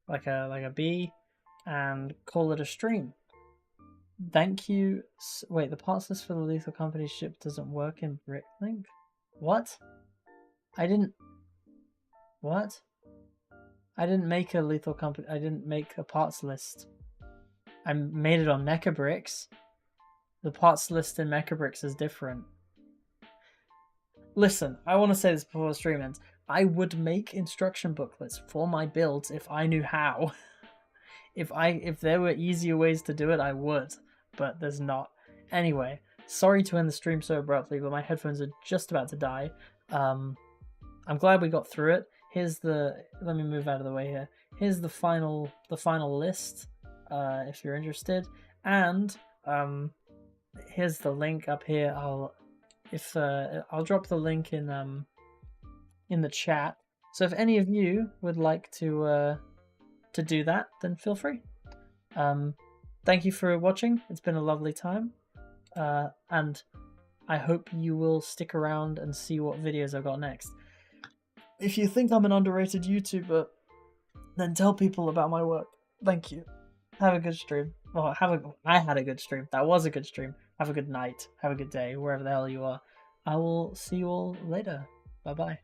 like a B, and call it a stream. Thank you. Wait, the parts list for the Lethal Company ship doesn't work in Bricklink? What? I didn't make a Lethal Company. I didn't make a parts list. I made it on Mechabricks. The parts list in Mechabricks is different. Listen, I want to say this before the stream ends. I would make instruction booklets for my builds if I knew how. If there were easier ways to do it, I would, but there's not. Anyway, sorry to end the stream so abruptly, but my headphones are just about to die. I'm glad we got through it. Let me move out of the way here. Here's the final list, if you're interested, and here's the link up here. I'll drop the link in the chat. So if any of you would like to do that, then feel free. Thank you for watching. It's been a lovely time, and I hope you will stick around and see what videos I've got next. If you think I'm an underrated YouTuber, then tell people about my work. Thank you. Have a good stream. Well, I had a good stream. That was a good stream. Have a good night. Have a good day, wherever the hell you are. I will see you all later. Bye-bye.